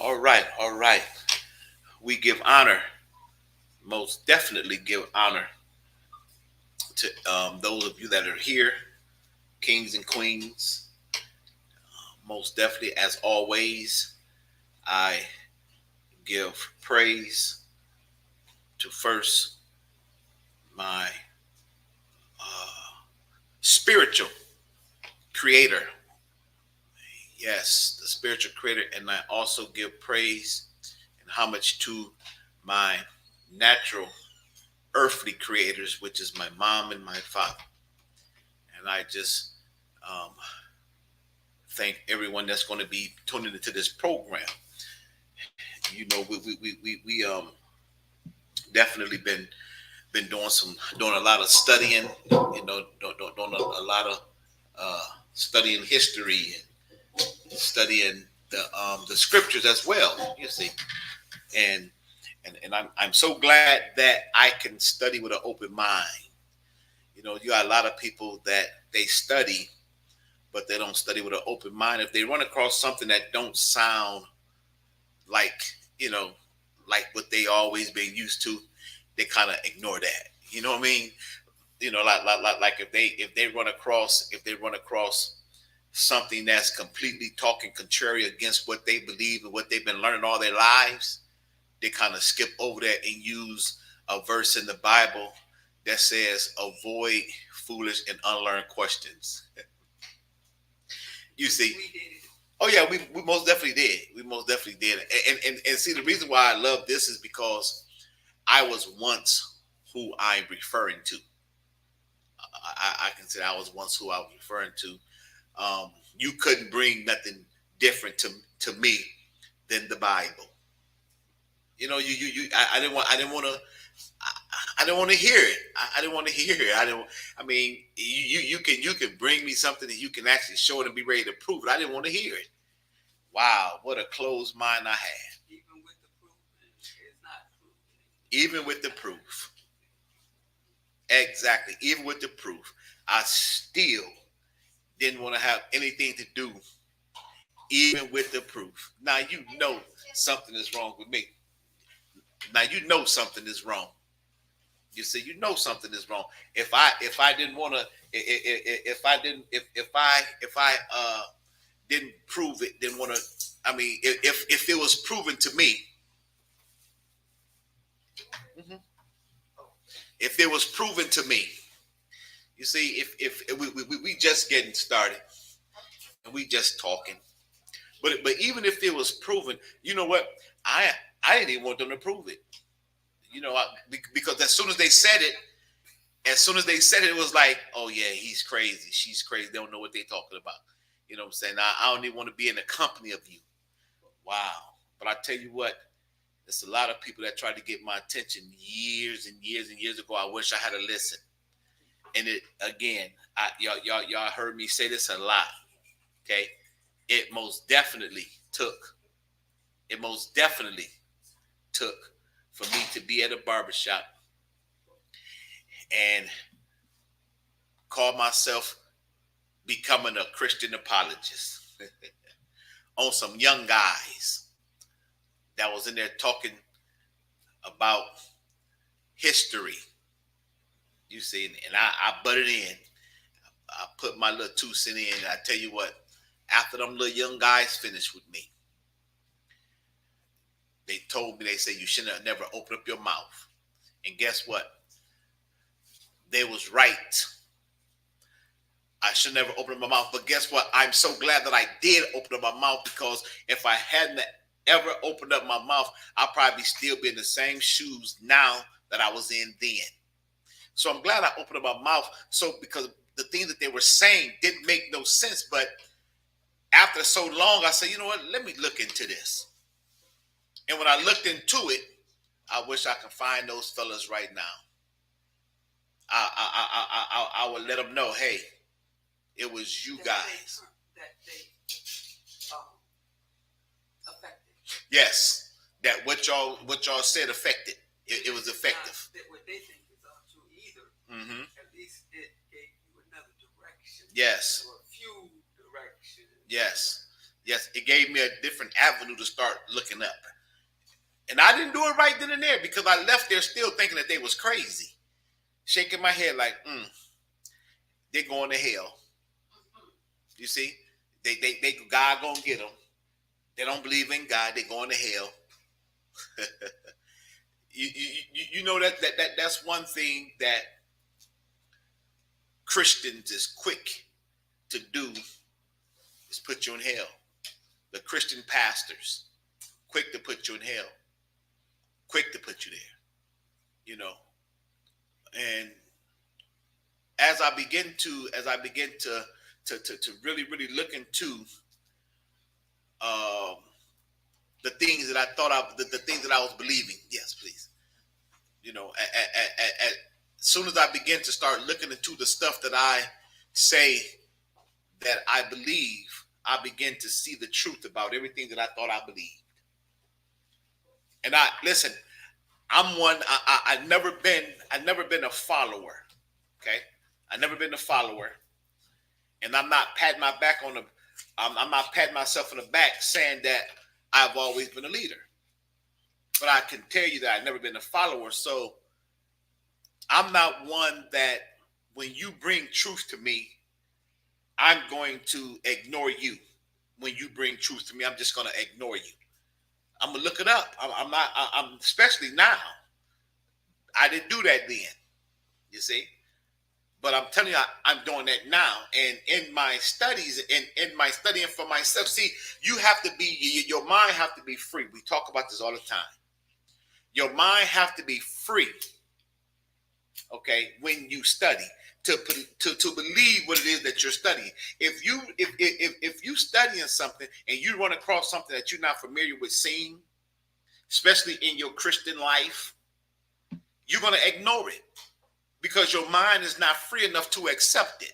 All right, all right. We give honor, most definitely give honor to those of you that are here, kings and queens. Most definitely, as always, I give praise to first my spiritual creator. Yes, the spiritual creator. And I also give praise and homage to my natural earthly creators, which is my mom and my father. And I just um, thank everyone that's going to be tuning into this program. You know, we definitely been doing a lot of studying. You know, doing a lot of studying history and studying the scriptures as well. You see, and I'm so glad that I can study with an open mind. You know, you got a lot of people that they study, but they don't study with an open mind. If they run across something that don't sound like, you know, like what they always been used to, they kind of ignore that. You know what I mean? You know, like if they run across something that's completely talking contrary against what they believe and what they've been learning all their lives, they kind of skip over that and use a verse in the Bible that says, "Avoid foolish and unlearned questions." You see, oh yeah, we most definitely did. We most definitely did. And see, the reason why I love this is because I was once who I'm referring to. I can say I was once who I was referring to. You couldn't bring nothing different to me than the Bible. You know, I didn't want to. I didn't want to hear it. I didn't want to hear it. I didn't. I mean, you can bring me something that you can actually show it and be ready to prove it. I didn't want to hear it. Wow, what a closed mind I had. Even with the proof, it's not proof. Even with the proof. Exactly. Even with the proof, I still didn't want to have anything to do, even with the proof. Now you know something is wrong with me. Now you know something is wrong. You see, you know something is wrong. If I didn't want to, if I didn't, if I didn't prove it, didn't want to. I mean, if it was proven to me, mhm, if it was proven to me, you see, if we just getting started and we just talking, but even if it was proven, you know what, I didn't even want them to prove it. You know, because as soon as they said it, it was like, oh yeah, he's crazy, she's crazy. They don't know what they're talking about. You know what I'm saying? I don't even want to be in the company of you. Wow. But I tell you what, there's a lot of people that tried to get my attention years and years and years ago. I wish I had to listen. And it again, y'all heard me say this a lot. Okay, it most definitely took. It most definitely took for me to be at a barbershop and call myself becoming a Christian apologist on some young guys that was in there talking about history. You see, and I butted in. I put my little 2 cents in, and I tell you what, after them little young guys finished with me, they told me, they said, you shouldn't have never opened up your mouth. And guess what? They was right. I should never open up my mouth. But guess what? I'm so glad that I did open up my mouth, because if I hadn't ever opened up my mouth, I'd probably still be in the same shoes now that I was in then. So I'm glad I opened up my mouth. So because the things that they were saying didn't make no sense. But after so long, I said, you know what? Let me look into this. And when I looked into it, I wish I could find those fellas right now. I would let them know, hey, it was you guys. That they affected. Yes, that what y'all said affected. It was effective. Not what they think is untrue either. Mm-hmm. At least it gave you another direction. Yes. Or a few directions. Yes. Yes, it gave me a different avenue to start looking up. And I didn't do it right then and there because I left there still thinking that they was crazy. Shaking my head like, they're going to hell. You see? They God gonna get them. They don't believe in God, they're going to hell. you know that's one thing that Christians is quick to do is put you in hell. The Christian pastors, quick to put you in hell, quick to put you there, you know. And as I begin to really look into the things that I thought the things that I was believing. Yes, please. You know, as soon as I begin to start looking into the stuff that I say that I believe, I begin to see the truth about everything that I thought I believed. And I'm one. I've never been a follower. Okay, I've never been a follower, and I'm not patting my back on the. I'm not patting myself on the back saying that I've always been a leader. But I can tell you that I've never been a follower. So I'm not one that when you bring truth to me, I'm going to ignore you. When you bring truth to me, I'm just going to ignore you. I'm going to look it up. I'm especially now. I didn't do that then, you see. But I'm telling you, I'm doing that now. And in my studies, in my studying for myself, see, you have to be, your mind have to be free. We talk about this all the time. Your mind have to be free, okay, when you study, to believe what it is that you're studying. If you studying something and you run across something that you're not familiar with seeing, especially in your Christian life, you're going to ignore it because your mind is not free enough to accept it.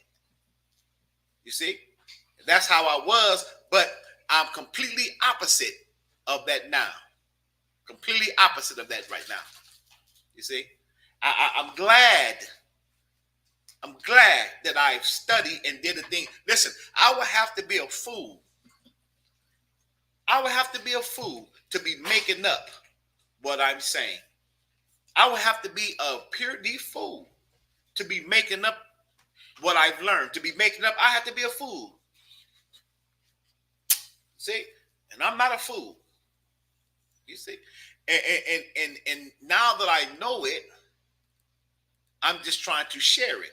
You see, that's how I was, but I'm completely opposite of that now. Completely opposite of that right now. You see, I'm glad that I've studied and did a thing. Listen, I would have to be a fool. I would have to be a fool to be making up what I'm saying. I would have to be a pure fool to be making up what I've learned. To be making up, I have to be a fool. See, and I'm not a fool. You see, and now that I know it, I'm just trying to share it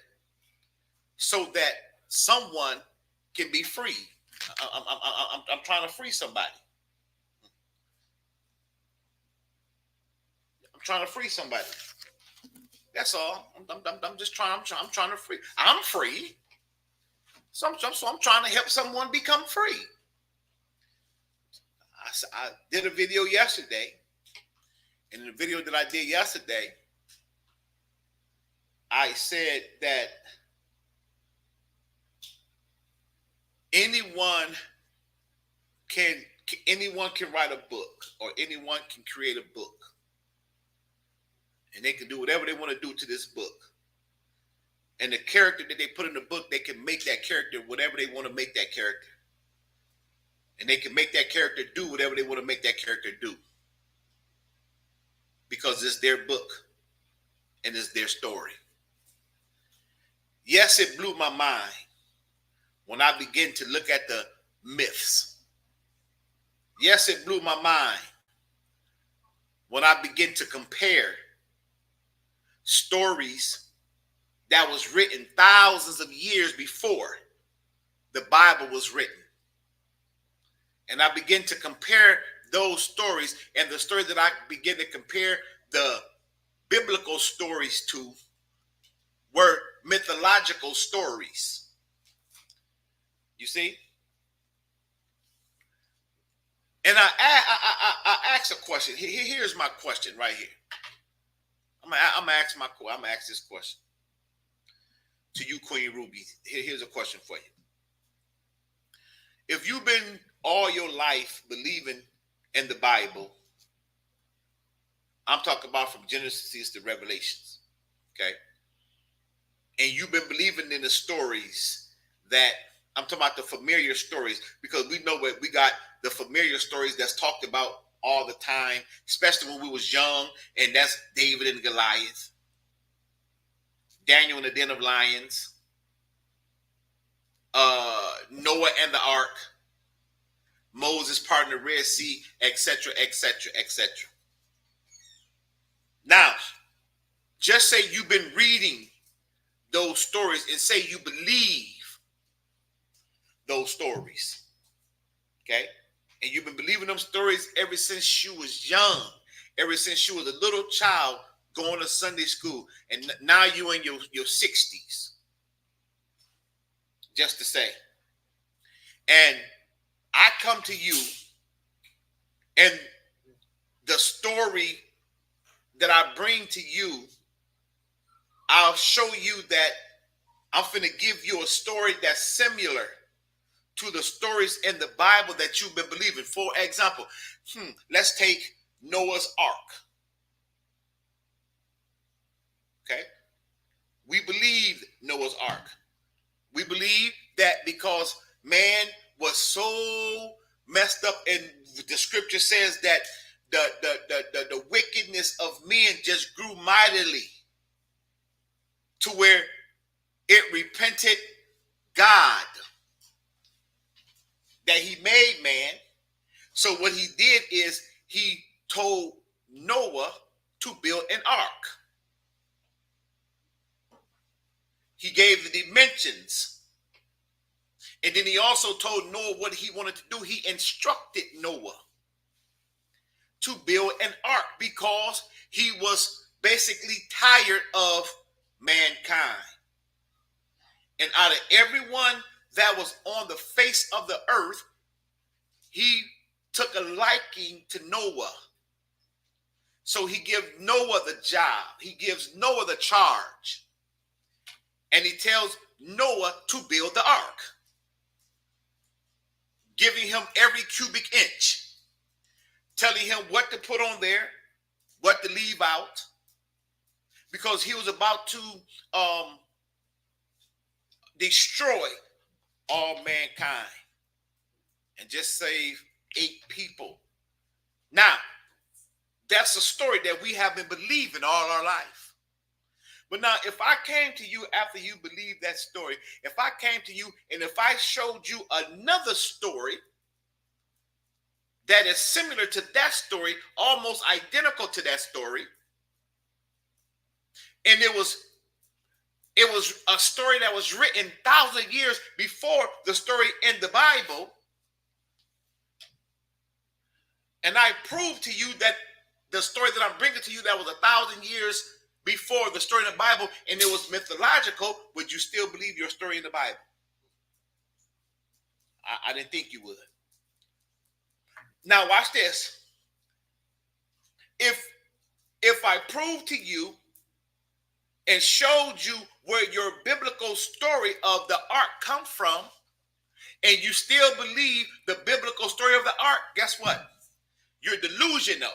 so that someone can be free. I'm trying to free somebody. I'm trying to free somebody. That's all. I'm just trying. I'm trying to free. I'm free. So I'm trying to help someone become free. I did a video yesterday. And in the video that I did yesterday, I said that anyone can write a book, or anyone can create a book. And they can do whatever they want to do to this book. And the character that they put in the book, they can make that character whatever they want to make that character. And they can make that character do whatever they want to make that character do. Because it's their book and it's their story. Yes, it blew my mind when I began to look at the myths. Yes, it blew my mind when I began to compare stories that was written thousands of years before the Bible was written. And I begin to compare those stories, and the story that I begin to compare the biblical stories to were mythological stories. You see? And I ask a question. Here's my question right here. I'm gonna ask this question to you, Queen Ruby. Here's a question for you. If you've been all your life believing in the Bible, I'm talking about from Genesis to Revelations, okay? And you've been believing in the stories that I'm talking about the familiar stories, because we know what we got, the familiar stories that's talked about all the time, especially when we was young, and that's David and Goliath, Daniel in the den of lions, Noah and the ark, Moses parting the Red Sea, etc., etc., etc. Now, just say you've been reading those stories and say you believe those stories, okay? And you've been believing them stories ever since you was young, ever since you was a little child going to Sunday school, and now you in your 60s, just to say. And I come to you, and the story that I bring to you, I'll show you that I'm finna give you a story that's similar to the stories in the Bible that you've been believing. For example, let's take Noah's Ark. Okay? We believe Noah's Ark. We believe that because man was so messed up, and the scripture says that the wickedness of men just grew mightily to where it repented God that he made man. So what he did is he told Noah to build an ark. He gave the dimensions. And then he also told Noah what he wanted to do. He instructed Noah to build an ark because he was basically tired of mankind. And out of everyone that was on the face of the earth, he took a liking to Noah. So he gives Noah the job. He gives Noah the charge. And he tells Noah to build the ark, giving him every cubic inch, telling him what to put on there, what to leave out, because he was about to destroy all mankind and just save 8 people. Now, that's a story that we have been believing all our life. But now, if I came to you after you believed that story, if I came to you and if I showed you another story that is similar to that story, almost identical to that story, and it was a story that was written 1,000 years before the story in the Bible, and I prove to you that the story that I'm bringing to you that was 1,000 years before the story in the Bible, and it was mythological, would you still believe your story in the Bible? I didn't think you would. Now watch this. If I prove to you and showed you where your biblical story of the ark come from, and you still believe the biblical story of the ark, guess what? You're delusional.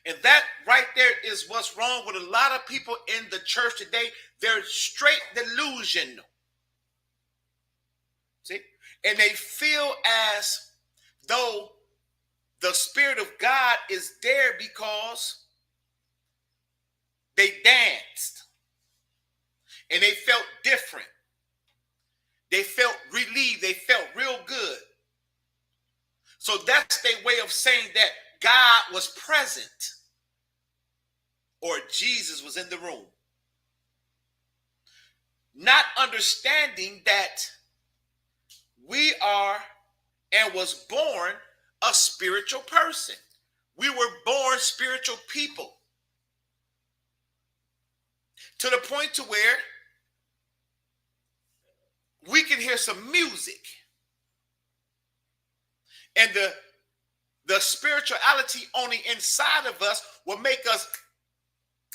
And that right there is what's wrong with a lot of people in the church today. They're straight delusional. See? And they feel as though the Spirit of God is there because they danced and they felt different. They felt relieved. They felt real good. So that's their way of saying that God was present or Jesus was in the room. Not understanding that we are and was born a spiritual person. We were born spiritual people. To the point to where we can hear some music and the spirituality on the inside of us will make us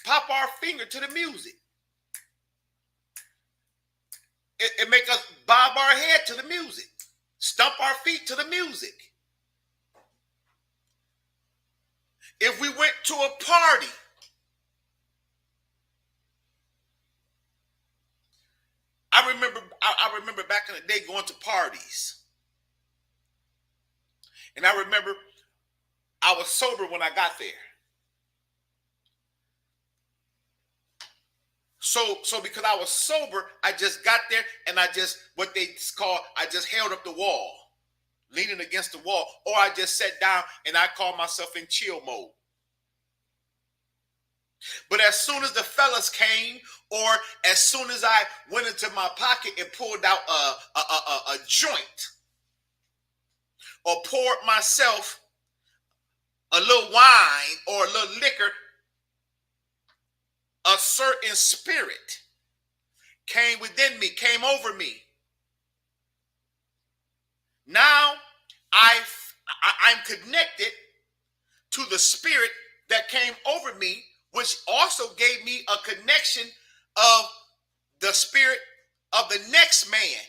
pop our finger to the music. It make us bob our head to the music, stomp our feet to the music. If we went to a party I remember back in the day going to parties. And I remember I was sober when I got there. So because I was sober, I just got there and I just, what they call, I just held up the wall, leaning against the wall, or I just sat down and I called myself in chill mode. But as soon as the fellas came, or as soon as I went into my pocket and pulled out a joint, or poured myself a little wine or a little liquor, a certain spirit came within me, came over me. Now I'm connected to the spirit that came over me, which also gave me a connection of the spirit of the next man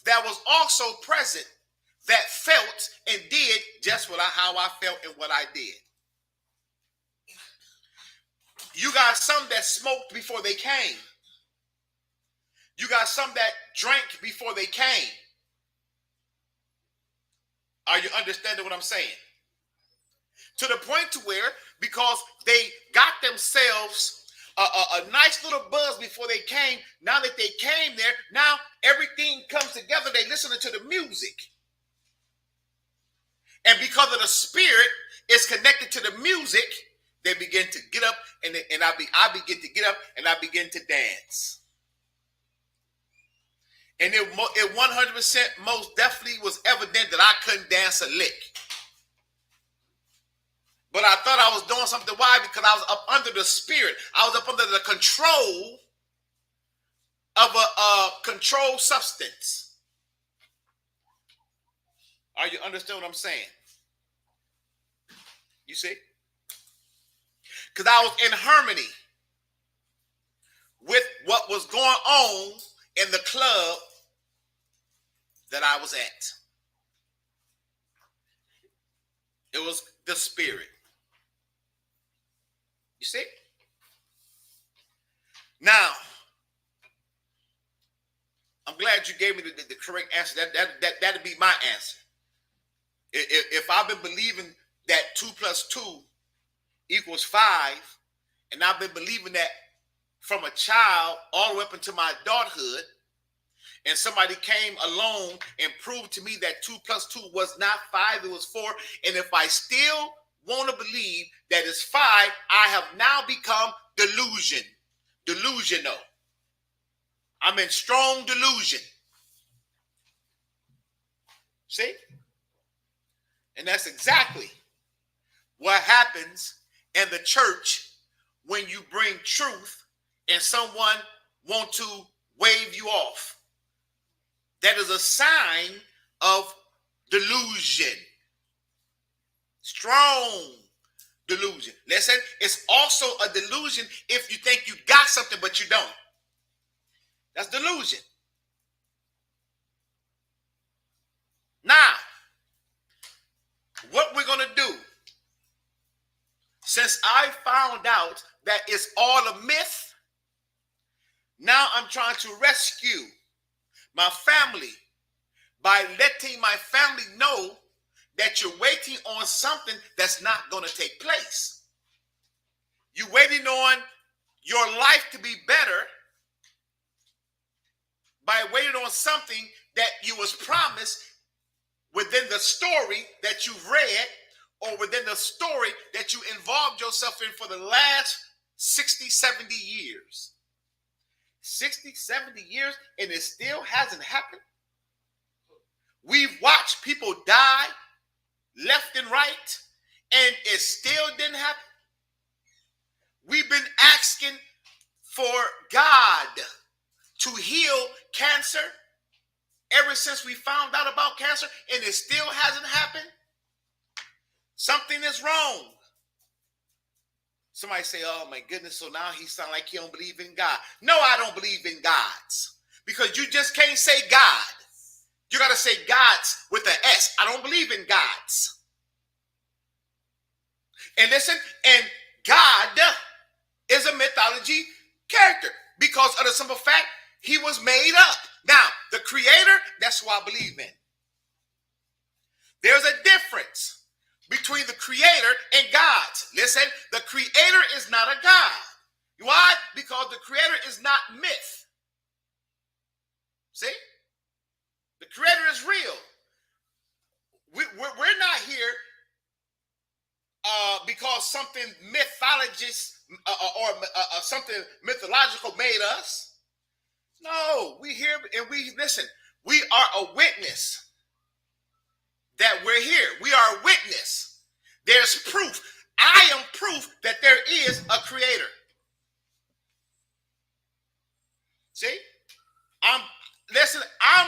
that was also present, that felt and did just how I felt and what I did. You got some that smoked before they came. You got some that drank before they came. Are you understanding what I'm saying? To the point to where, because they got themselves a nice little buzz before they came, now that they came there, now everything comes together. They listen to the music. And because of the spirit is connected to the music, they begin to get up, and I begin to get up, and I begin to dance. And it 100% most definitely was evident that I couldn't dance a lick. But I thought I was doing something. Why? Because I was up under the spirit. I was up under the control of a controlled substance. Are you understand what I'm saying? You see? Because I was in harmony with what was going on in the club that I was at. It was the spirit. You see? Now, I'm glad you gave me the correct answer. That'd be my answer. If I've been believing that 2 + 2 = 5, and I've been believing that from a child all the way up into my adulthood, and somebody came along and proved to me that 2 + 2 was not 5, it was 4, and if I still want to believe that it's 5, I have now become delusional. I'm in strong delusion. See? And that's exactly what happens in the church when you bring truth and someone want to wave you off. That is a sign of delusion. Strong delusion. Listen, it's also a delusion if you think you got something but you don't. That's delusion. Now, what we're going to do, since I found out that it's all a myth, now I'm trying to rescue my family by letting my family know that you're waiting on something that's not going to take place. You're waiting on your life to be better by waiting on something that you was promised within the story that you've read, or within the story that you involved yourself in for the last 60, 70 years. 60, 70 years, and it still hasn't happened. We've watched people die left and right, and it still didn't happen. We've been asking for God to heal cancer ever since we found out about cancer, and it still hasn't happened. Something is wrong. Somebody say, oh my goodness, so now he sounds like he don't believe in God. No, I don't believe in gods, because you just can't say God. You got to say gods with an S. I don't believe in gods. And listen, and God is a mythology character. Because of the simple fact he was made up. Now, the creator, that's what I believe in. There's a difference between the creator and God. Listen, the creator is not a God. Why? Because the creator is not myth. See? The creator is real. We're not here because something mythologist or something mythological made us. No, we here and we listen. We are a witness that we're here. We are a witness. There's proof. I am proof that there is a creator. See? I'm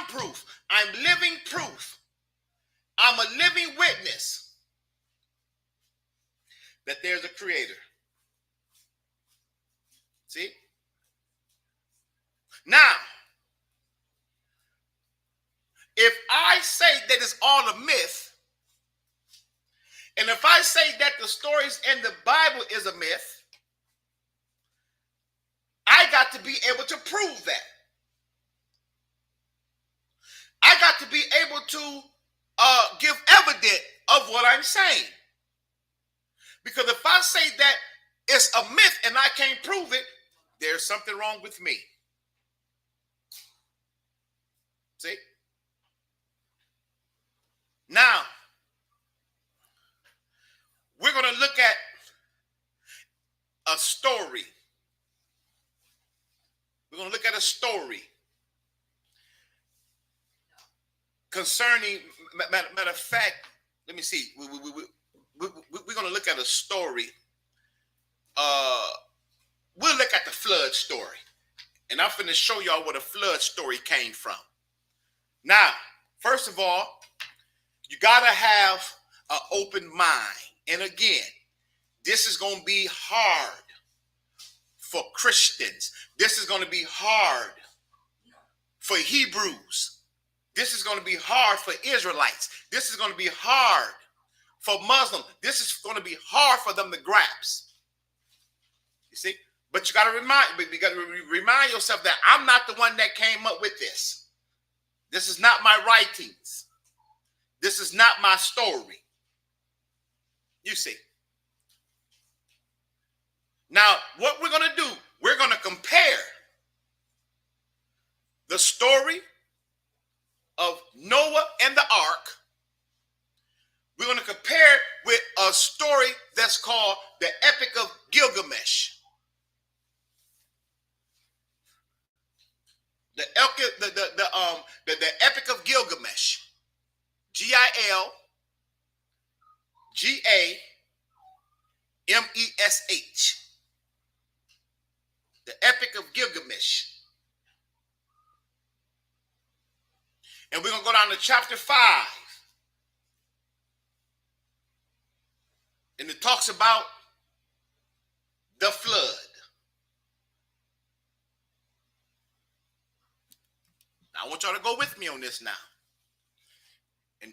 proof. I'm living proof. I'm a living witness that there's a creator. See? Now, if I say that it's all a myth, and if I say that the stories in the Bible is a myth, I got to be able to prove that. I got to be able to give evidence of what I'm saying. Because if I say that it's a myth and I can't prove it, there's something wrong with me. See? Now, we're going to look at a story. We're going to look at a story concerning, matter of fact, let me see. We're going to look at a story. We'll look at the flood story. And I'm going to show y'all where the flood story came from. Now, first of all, you got to have an open mind. And again, this is going to be hard for Christians. This is going to be hard for Hebrews. This is going to be hard for Israelites. This is going to be hard for Muslims. This is going to be hard for them to grasp. You see? But you got to remind yourself that I'm not the one that came up with this. This is not my writings. This is not my story. You see. Now, what we're going to do, we're going to compare the story of Noah and the ark. We're going to compare it with a story that's called the Epic of Gilgamesh. The Epic of Gilgamesh. Gilgamesh. The Epic of Gilgamesh. And we're going to go down to chapter 5. And it talks about the flood. Now, I want y'all to go with me on this now. And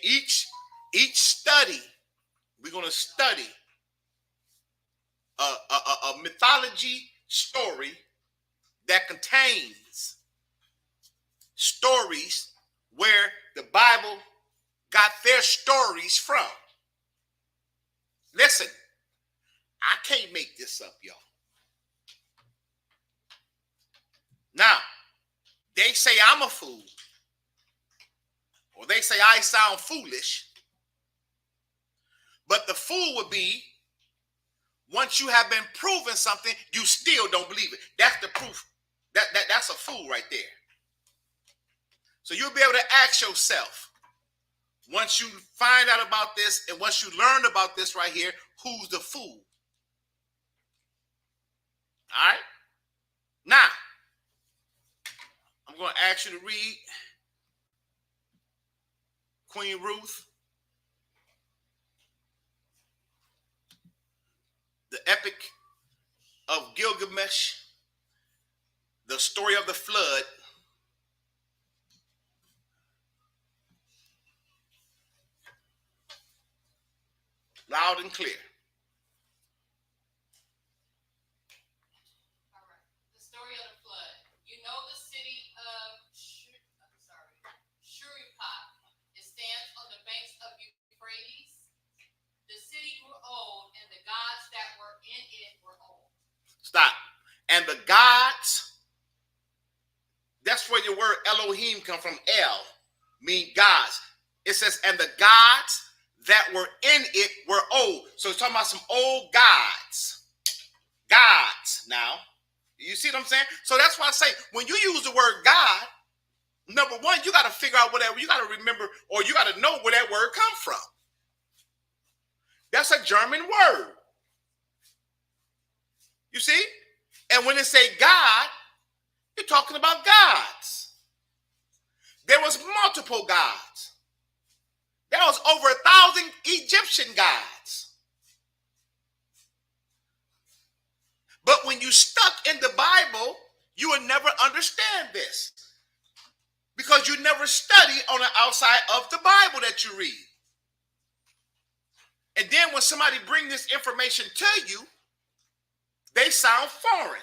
each study, we're going to study a mythology story that contains stories where the Bible got their stories from. Listen, I can't make this up, y'all. Now, they say I'm a fool, or they say I sound foolish, but the fool would be once you have been proven something, you still don't believe it. That's the proof. That's a fool right there. So you'll be able to ask yourself, once you find out about this and once you learn about this right here, who's the fool? All right? Now, I'm going to ask you to read Queen Ruth, the Epic of Gilgamesh, the story of the flood. Loud and clear. All right. The story Elohim come from El, mean gods. It says, and the gods that were in it were old. So it's talking about some old gods. Gods now. You see what I'm saying? So that's why I say, when you use the word God, number one, you got to figure out whatever, you got to remember, or you got to know where that word come from. That's a German word. You see? And when they say God, you're talking about gods. There was multiple gods. There was over 1,000 Egyptian gods. But when you stuck in the Bible, you will never understand this. Because you never study on the outside of the Bible that you read. And then when somebody brings this information to you, they sound foreign.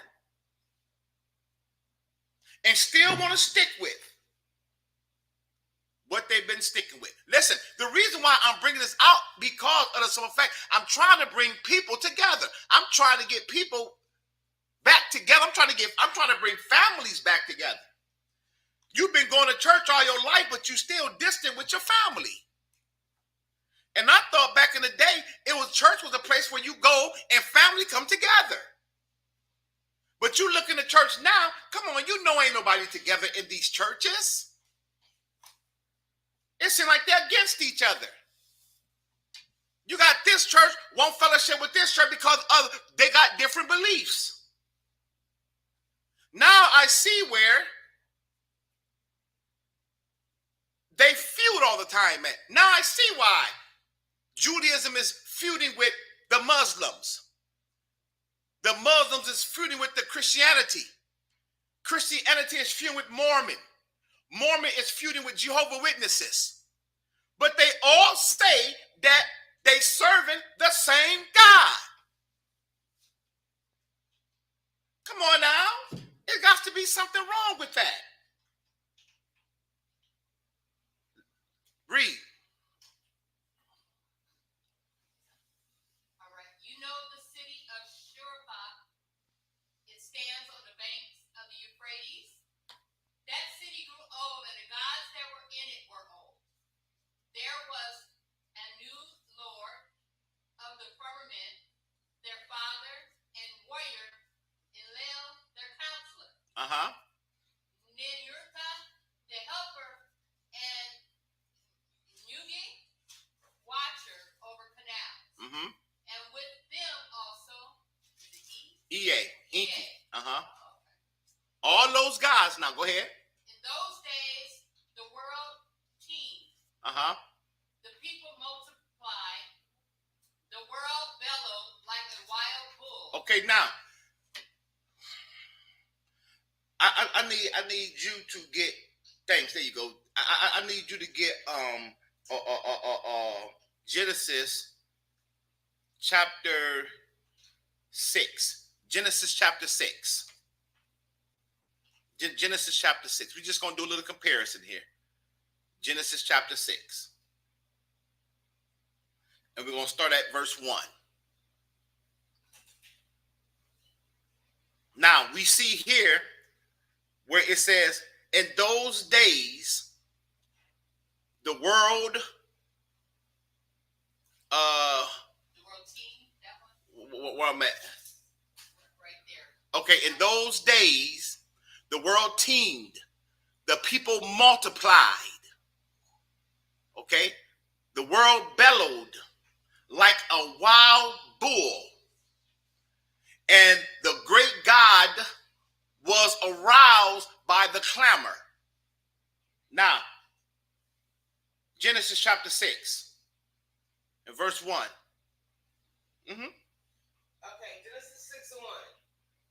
And still want to stick with what they've been sticking with. Listen, the reason why I'm bringing this out, because of the simple fact, I'm trying to bring people together. I'm trying to get people back together. I'm trying to bring families back together. You've been going to church all your life, but you're still distant with your family. And I thought back in the day, church was a place where you go and family come together. But you look in the church now, come on, you know ain't nobody together in these churches. It seems like they're against each other. You got this church, won't fellowship with this church because they got different beliefs. Now I see where they feud all the time at. Now I see why Judaism is feuding with the Muslims. The Muslims is feuding with the Christianity. Christianity is feuding with Mormon. Mormon is feuding with Jehovah's Witnesses. But they all say that they serving the same God. Come on now. There's got to be something wrong with that. Read. All right. You know the city of Shurpa. It stands on the banks of the Euphrates. That city grew old, and the gods that were in it were old. There was a new lord of the firmament, their father, and warrior, Enlil, their counselor. Ninurta, the helper, and Nugi, watcher over canals. And with them also, Inky. All those guys. Now go ahead. In those days, the world teemed. The people multiplied. The world bellowed like a wild bull. Okay, now I need you to get. Thanks. There you go. I need you to get Genesis chapter 6. Genesis chapter 6. Genesis chapter 6. We're just going to do a little comparison here. Genesis chapter 6. And we're going to start at verse 1. Now, we see here where it says, in those days, the world, teemed, that one? where I'm at. Right there. Okay, in those days, the world teemed. The people multiplied. Okay? The world bellowed like a wild bull. And the great God was aroused by the clamor. Now, Genesis chapter 6 and verse 1. Okay, Genesis 6:1.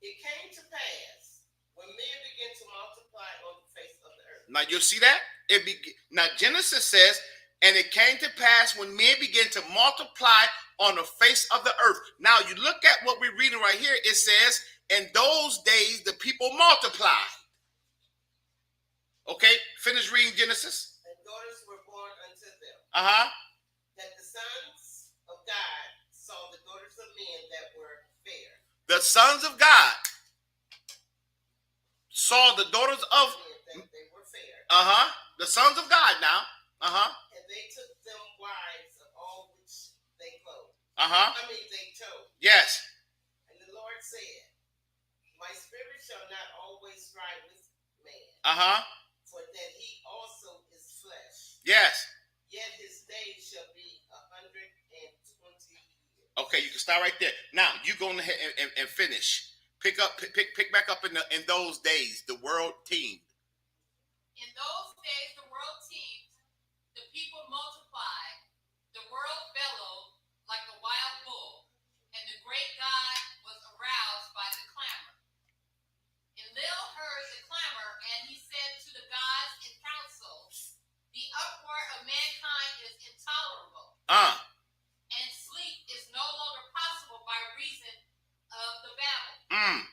It came to pass when men began to multiply on the face of the earth. Now you see that? Now Genesis says, and it came to pass when men began to multiply on the face of the earth. Now you look at what we're reading right here. It says, in those days the people multiplied. Okay, finish reading Genesis. And daughters were born unto them. That the sons of God saw the daughters of men that were fair. The sons of God saw the daughters of that they were fair. The sons of God now. And they took them wives of all which they clothed. They chose. Yes. And the Lord said, my spirit shall not always strive with man, for that he also is flesh. Yes. Yet his days shall be 120 years. Okay, you can start right there. Now you go ahead and finish. Pick back up in those days. The world teemed. In those days, the world teemed, the people multiplied, the world bellowed like a wild bull, and the great God was aroused by the clamor. Enlil heard the clamor, and he said to the gods in council, the uproar of mankind is intolerable, and sleep is no longer possible by reason of the babel.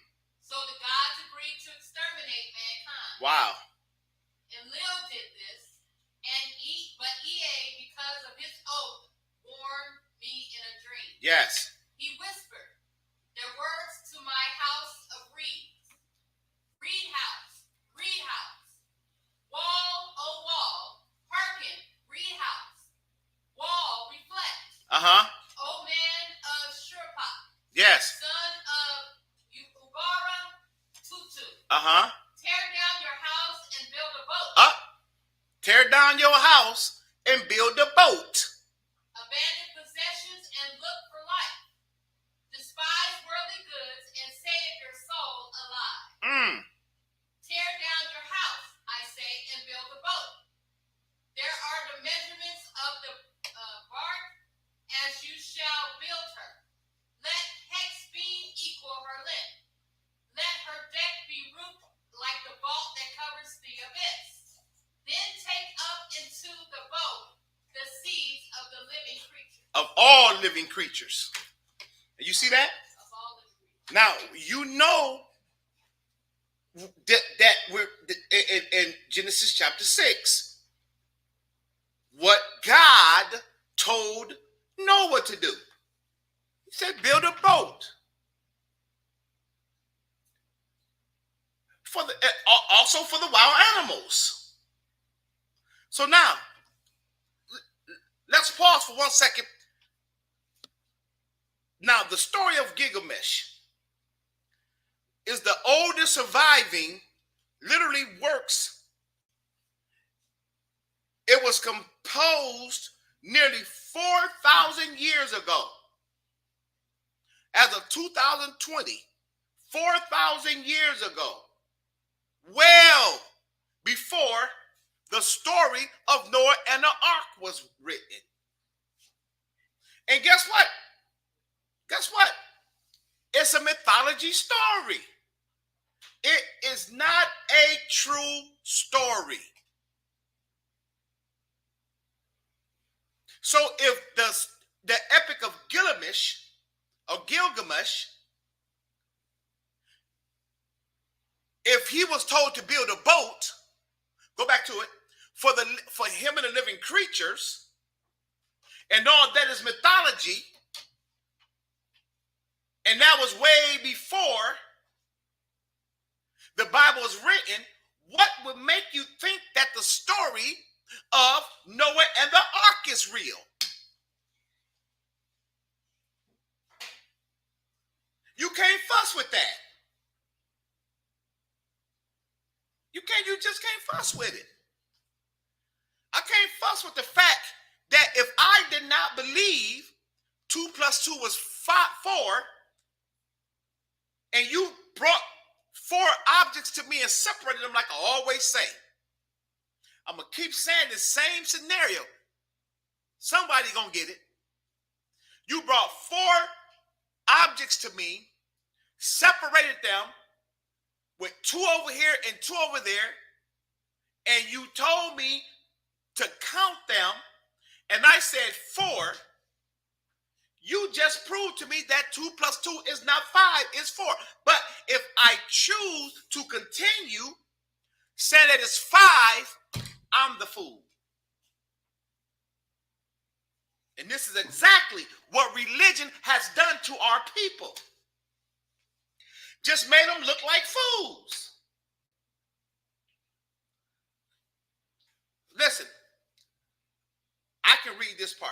So the gods agreed to exterminate mankind. Wow. Enlil did this, but Ea, because of his oath, warned me in a dream. Yes. He whispered, their words to my house of reeds. Reed house, reed house. Wall, O wall, hearken, reed house. Wall, reflect. O man of Shurpa, Yes. son of Ubara Tutu. Tear down your house and build a boat. Tear down your house and build a boat. Abandon possessions and look for life. Despise worldly goods and save your soul alive. Tear down your house, I say, and build a boat. There are the measurements of the bark as you shall build her. Let hex beam equal her length. Let her deck be roofed like the vault that covers the abyss. Then take up into the boat the seeds of the living creatures. Of all living creatures. You see that? Of all the creatures. Now, you know that we're in Genesis chapter 6, what God told Noah to do. He said, build a boat. Also for the wild animals. So now, let's pause for 1 second. Now, the story of Gilgamesh is the oldest surviving literary works. It was composed nearly 4,000 years ago. As of 2020, 4,000 years ago, well before the story of Noah and the ark was written. And guess what? Guess what? It's a mythology story. It is not a true story. So if the epic of Gilgamesh, if he was told to build a boat, go back to it, for him and the living creatures, and all that is mythology, and that was way before the Bible was written, what would make you think that the story of Noah and the ark is real? You can't fuss with that. You just can't fuss with it. I can't fuss with the fact that if I did not believe 2 + 2 was 4, and you brought 4 objects to me and separated them like I always say, I'm going to keep saying the same scenario. Somebody going to get it. You brought 4 objects to me, separated them with 2 over here and 2 over there, and you told me to count them, and I said 4. You just proved to me that 2 + 2 is not 5, it's 4. But if I choose to continue saying that it's 5, I'm the fool. And this is exactly what religion has done to our people. Just made them look like fools. can read this part.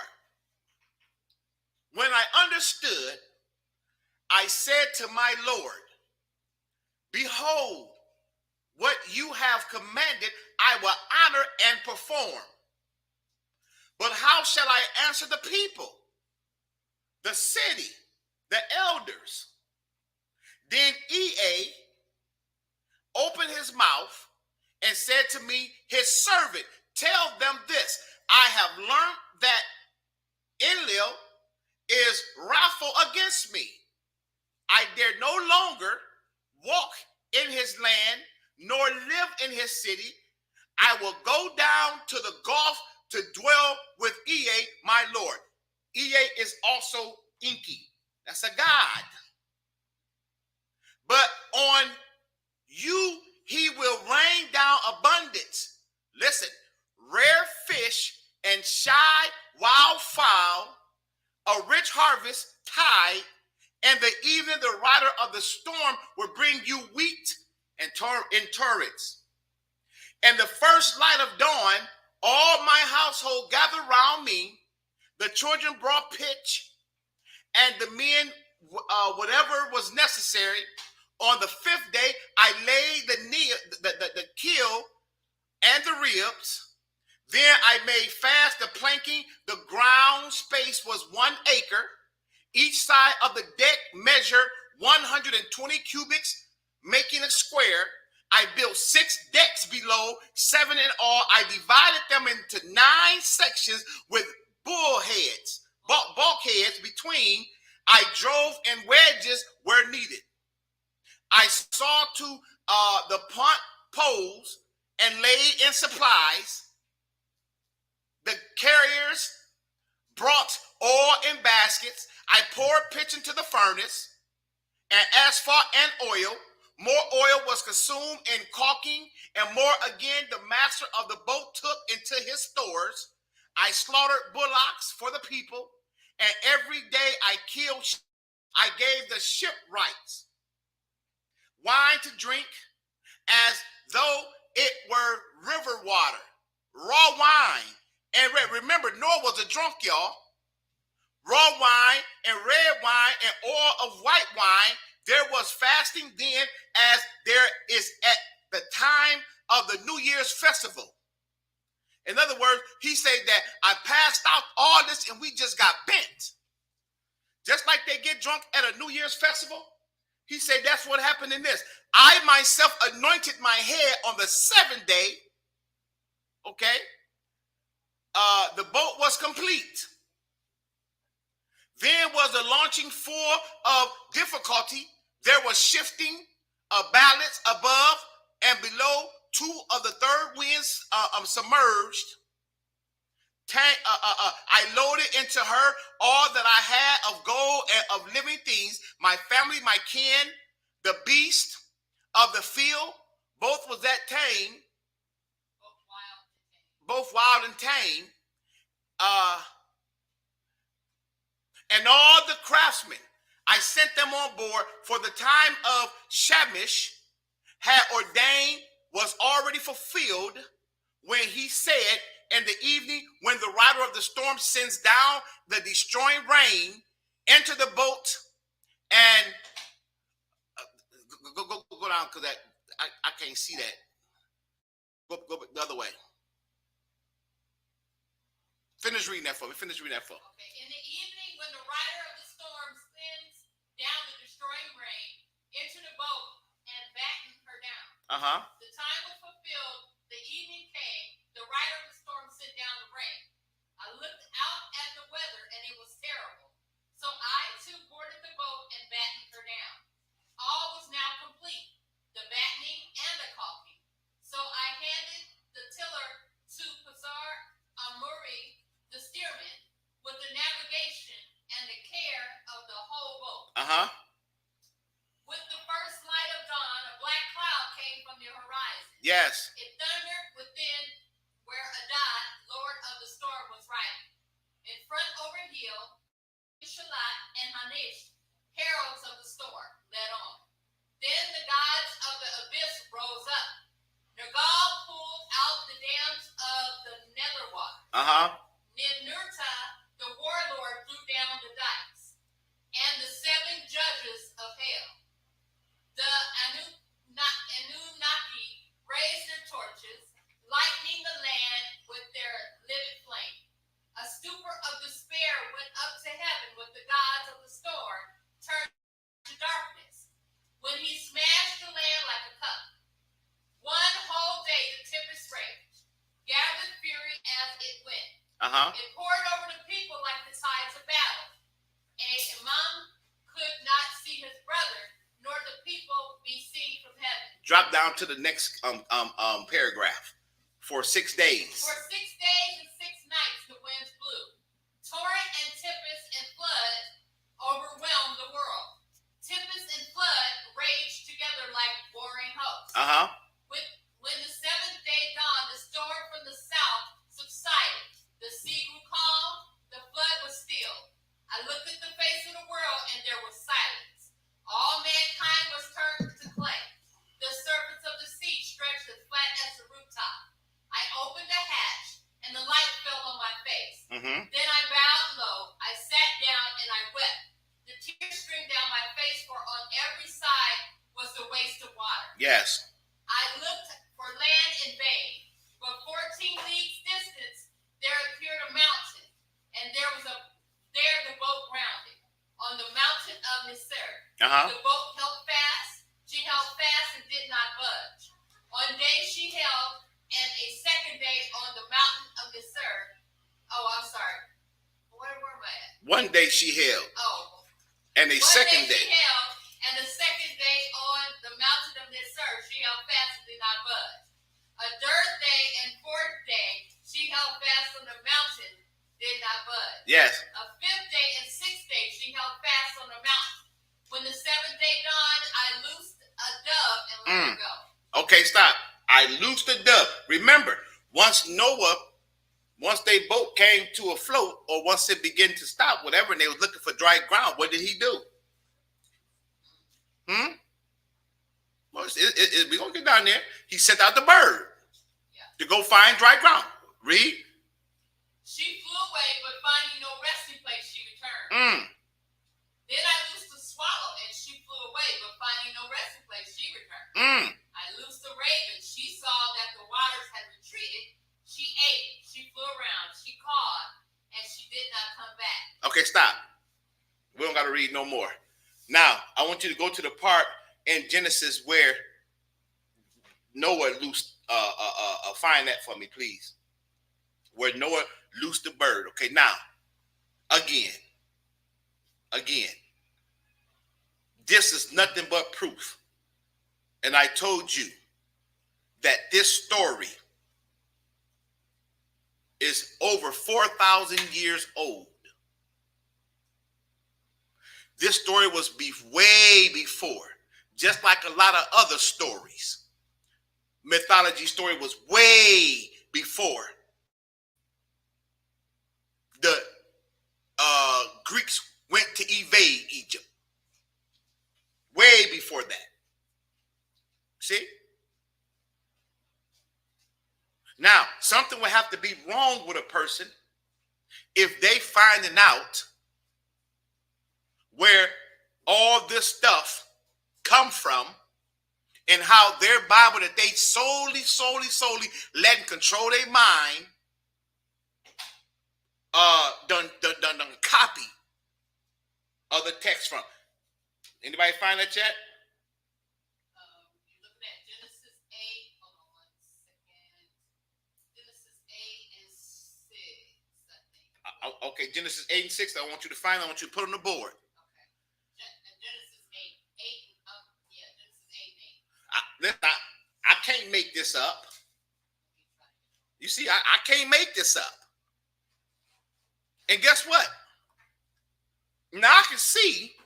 When I understood, I said to my Lord, behold, what you have commanded, I will honor and perform. But how shall I answer the people, the city, the elders? Then Ea opened his mouth and said to me, his servant, tell them this, I have learned that Enlil is wrathful against me. I dare no longer walk in his land, nor live in his city. I will go down to the Gulf to dwell with Ea, my Lord. Ea is also Enki. That's a god. But on you he will rain down abundance. Listen, rare fish and shy wild fowl, a rich harvest tide, and the evening the rider of the storm will bring you wheat and in torrents. And the first light of dawn, all my household gathered round me. The children brought pitch, and the men whatever was necessary. On the fifth day, I laid the keel and the ribs. Then I made fast the planking. The ground space was 1 acre. Each side of the deck measured 120 cubits, making a square. I built 6 decks below, 7 in all. I divided them into 9 sections with bulkheads between. I drove in wedges where needed. I saw to the punt poles and laid in supplies. The carriers brought oil in baskets. I poured pitch into the furnace and asphalt and oil. More oil was consumed in caulking, and more again the master of the boat took into his stores. I slaughtered bullocks for the people, and every day I gave the shipwrights wine to drink as though it were river water, raw wine. And remember, Noah was a drunk, y'all. Raw wine and red wine and oil of white wine. There was fasting then as there is at the time of the New Year's festival. In other words, he said that I passed out all this and we just got bent. Just like they get drunk at a New Year's festival. He said that's what happened in this. I myself anointed my head on the 7th day. Okay. The boat was complete. Then was the launching full of difficulty. There was shifting of balance above and below. 2 of the third winds submerged. I loaded into her all that I had of gold and of living things, my family, my kin, the beast of the field, both was that tame, both wild and tame, and all the craftsmen. I sent them on board, for the time of Shamish had ordained was already fulfilled when he said, in the evening, when the rider of the storm sends down the destroying rain, enter the boat and go down, because I can't see that. Go the other way. Finish reading that for me. Okay. In the evening, when the rider of the storm sends down the destroying rain, enter the boat and batten her down. The time was fulfilled. The evening came. The rider of the storm sent down the rain. I looked out at the weather, and it was terrible. So I too boarded the boat and battened her down. All was now complete, the battening and the caulking. So I handed the tiller to Pazar Amuri, the steerman, with the navigation and the care of the whole boat. With the first light of dawn, a black cloud came from the horizon. Yes. It thundered within where Adad, lord of the storm, was riding. In front over hill, Shalat and Hanish, heralds of the storm, led on. Then the gods of the abyss rose up. Nergal pulled out the dams of the nether water. Ninurta Uh-huh. It poured over the people like the tides of battle. And Imam could not see his brother, nor the people be seen from heaven. Drop down to the next paragraph. For 6 days. For 6 days and 6 nights the winds blew. Torrent and tempest and flood overwhelmed the world. Tempest and flood raged together like warring hosts. Uh-huh. When the seventh day dawned, the storm from the south subsided. The sea grew calm, the flood was still. I looked at the face of the world, and there was silence. All mankind was turned to clay. The surface of the sea stretched as flat as the rooftop. I opened the hatch, and the light fell on my face. Mm-hmm. Then I bowed low, I sat down, and I wept. The tears streamed down my face, for on every side was the waste of water. Yes. I looked for land in vain. But 14 leagues distance, there appeared a mountain, and there the boat grounded on the mountain of Nisir. Uh-huh. The boat held fast. She held fast and did not budge. On day she held, and a second day on the mountain of Nisir. Oh, I'm sorry. Where am I at? One day she held, Oh. and a One second day day. she held, and the second day on the mountain of Nisir, she held fast and did not budge. A third day and fourth day, she held fast on the mountain, did not budge. Yes. A fifth day and sixth day, she held fast on the mountain. When the seventh day dawned, I loosed a dove and let her go. Okay, stop. I loosed the dove. Remember, once their boat came to a float, or once it began to stop, whatever, and they was looking for dry ground, what did he do? Well, we're going to get down there. He sent out the bird to go find dry ground. Read. She flew away, but finding no resting place, she returned. Then I loosed the swallow, and she flew away, but finding no resting place, she returned. I loosed the raven. She saw that the waters had retreated. She ate. She flew around. She called, and she did not come back. Okay, stop. We don't got to read no more. Now, I want you to go to the part in Genesis where Noah loosed, find that for me, please. Where Noah loosed the bird. Okay, now, again, this is nothing but proof. And I told you that this story is over 4,000 years old. This story was way before, just like a lot of other stories. Mythology story was way before the Greeks went to invade Egypt. Way before that. See? Now, something would have to be wrong with a person if they finding out where all this stuff come from and how their Bible that they solely let control their mind done copy of the text from. Anybody find that yet? You're looking at Genesis 8. Hold on 1 second. Genesis 8 and 6, I think. Okay, Genesis 8 and 6. I want you to find. I want you to put on the board. Okay. Genesis 8. 8. Genesis 8 and 8. I can't make this up. You see, I can't make this up. And guess what? Now I can see.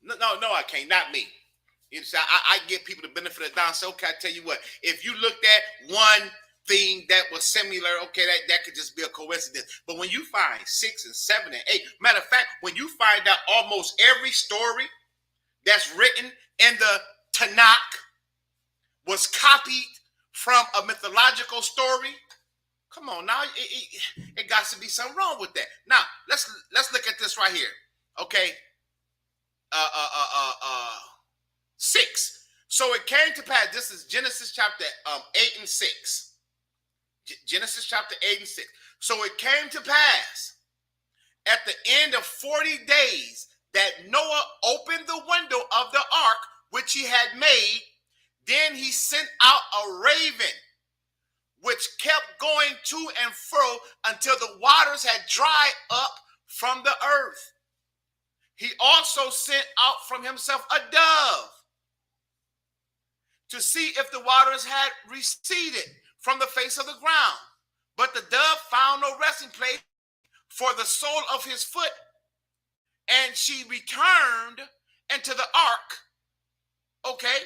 No, I can't. Not me. You see, I give people the benefit of the doubt. So, okay, I tell you what. If you looked at one thing that was similar, okay, that could just be a coincidence. But when you find 6 and 7 and 8, matter of fact, when you find out almost every story that's written in the Tanakh was copied from a mythological story, come on now, it got to be something wrong with that. Now let's look at this right here. Okay, 6. So it came to pass. This is Genesis chapter 8 and 6. Genesis chapter 8 and 6. So it came to pass at the end of 40 days that Noah opened the window of the ark which he had made. Then he sent out a raven which kept going to and fro until the waters had dried up from the earth. He also sent out from himself a dove to see if the waters had receded from the face of the ground. But the dove found no resting place for the sole of his foot, and she returned into the ark. Okay.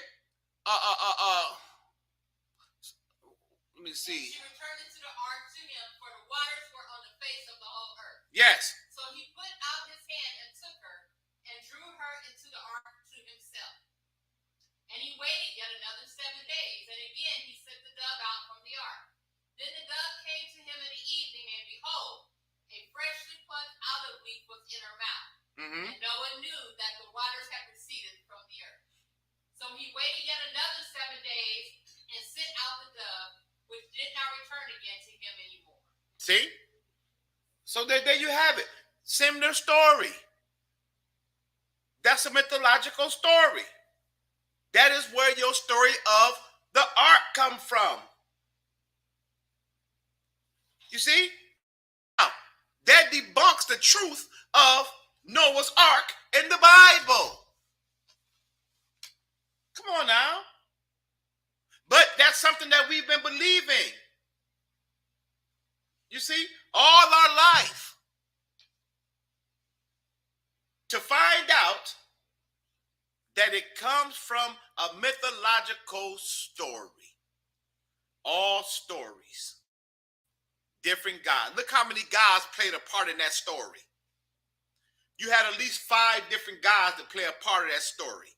Let me see. She returned into the ark to him, for the waters were on the face of the whole earth. Yes. So he put out his hand and took her, and drew her into the ark to himself. And he waited yet another 7 days, and again he sent the dove out from the ark. Then the dove came to him in the evening, and behold, a freshly plucked olive leaf was in her mouth. And Noah knew that the waters had receded from the earth. So he waited yet another 7 days and sent out the dove, which did not return again to him anymore. See? So there you have it. Similar story. That's a mythological story. That is where your story of the ark come from. You see? Now, that debunks the truth of Noah's ark in the Bible. Come on now. But that's something that we've been believing. You see, all our life. To find out that it comes from a mythological story. All stories. Different gods. Look how many gods played a part in that story. You had at least 5 different gods that play a part of that story.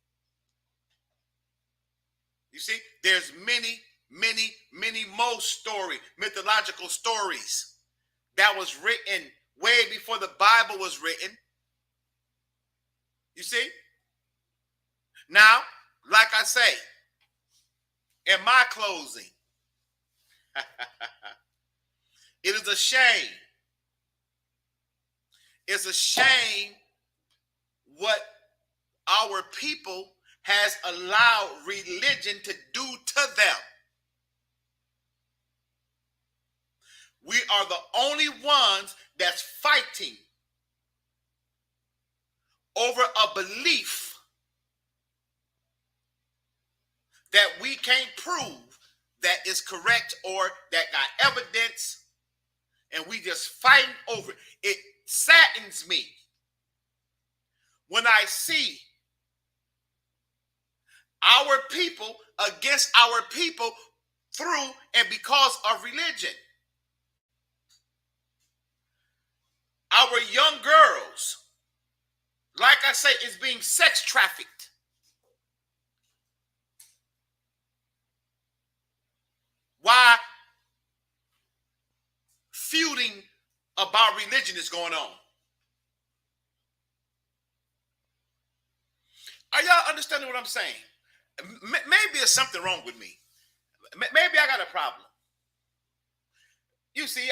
You see, there's many more mythological stories that was written way before the Bible was written. You see? Now, like I say, in my closing, it is a shame. It's a shame what our people has allowed religion to do to them. We are the only ones that's fighting over a belief that we can't prove that is correct or that got evidence, and we just fighting over it. It saddens me when I see our people against our people through and because of religion. Our young girls, like I say, is being sex trafficked. Why feuding about religion is going on? Are y'all understanding what I'm saying? Maybe there's something wrong with me. Maybe I got a problem. You see,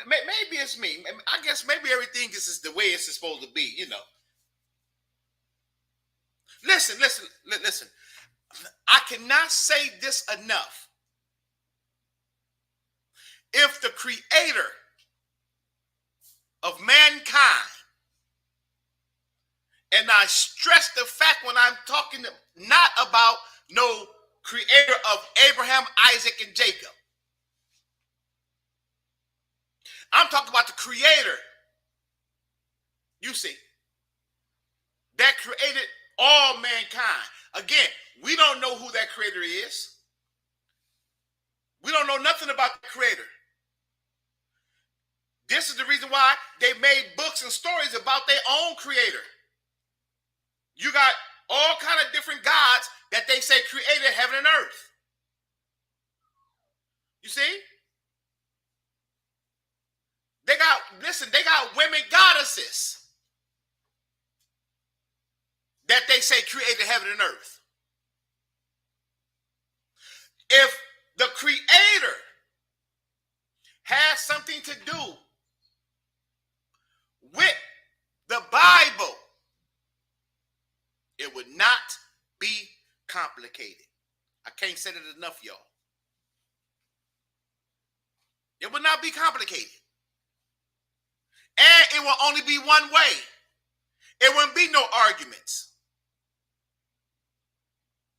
maybe it's me. I guess maybe everything is just the way it's supposed to be, you know. Listen. I cannot say this enough. If the creator of mankind, and I stress the fact when I'm talking not about no creator of Abraham, Isaac, and Jacob. I'm talking about the creator, you see, that created all mankind. Again, we don't know who that creator is. We don't know nothing about the creator. This is the reason why they made books and stories about their own creator. You got all kind of different gods that they say created heaven and earth. You see? They got women goddesses that they say created heaven and earth. If the creator has something to do with the Bible, it would not be complicated. I can't say it enough, y'all. It will not be complicated. And it will only be one way. It won't be no arguments.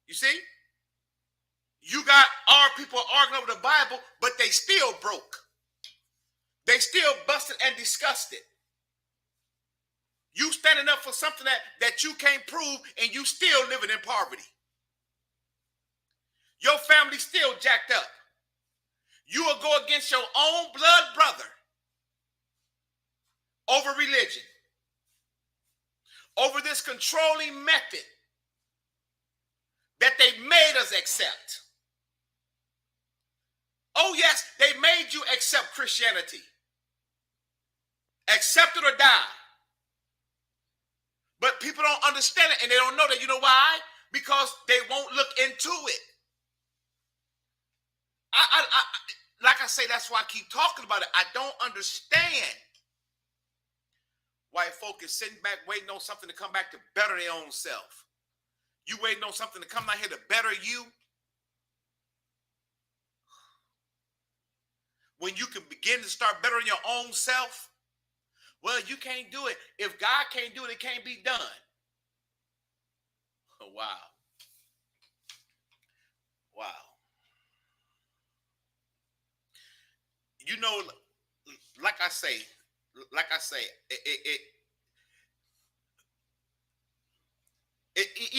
You see? You got our people arguing over the Bible, but they still broke. They still busted and disgusted. You standing up for something that you can't prove, and you still living in poverty. Your family still jacked up. You will go against your own blood brother over religion, over this controlling method that they made us accept. Oh yes, they made you accept Christianity. Accept it or die. But people don't understand it, and they don't know that. You know why? Because they won't look into it. Like I say, that's why I keep talking about it. I don't understand why folk is sitting back waiting on something to come back to better their own self. You waiting on something to come out here to better you? When you can begin to start bettering your own self? Well, you can't do it. If God can't do it, it can't be done. Oh, wow. Wow. You know, like I say,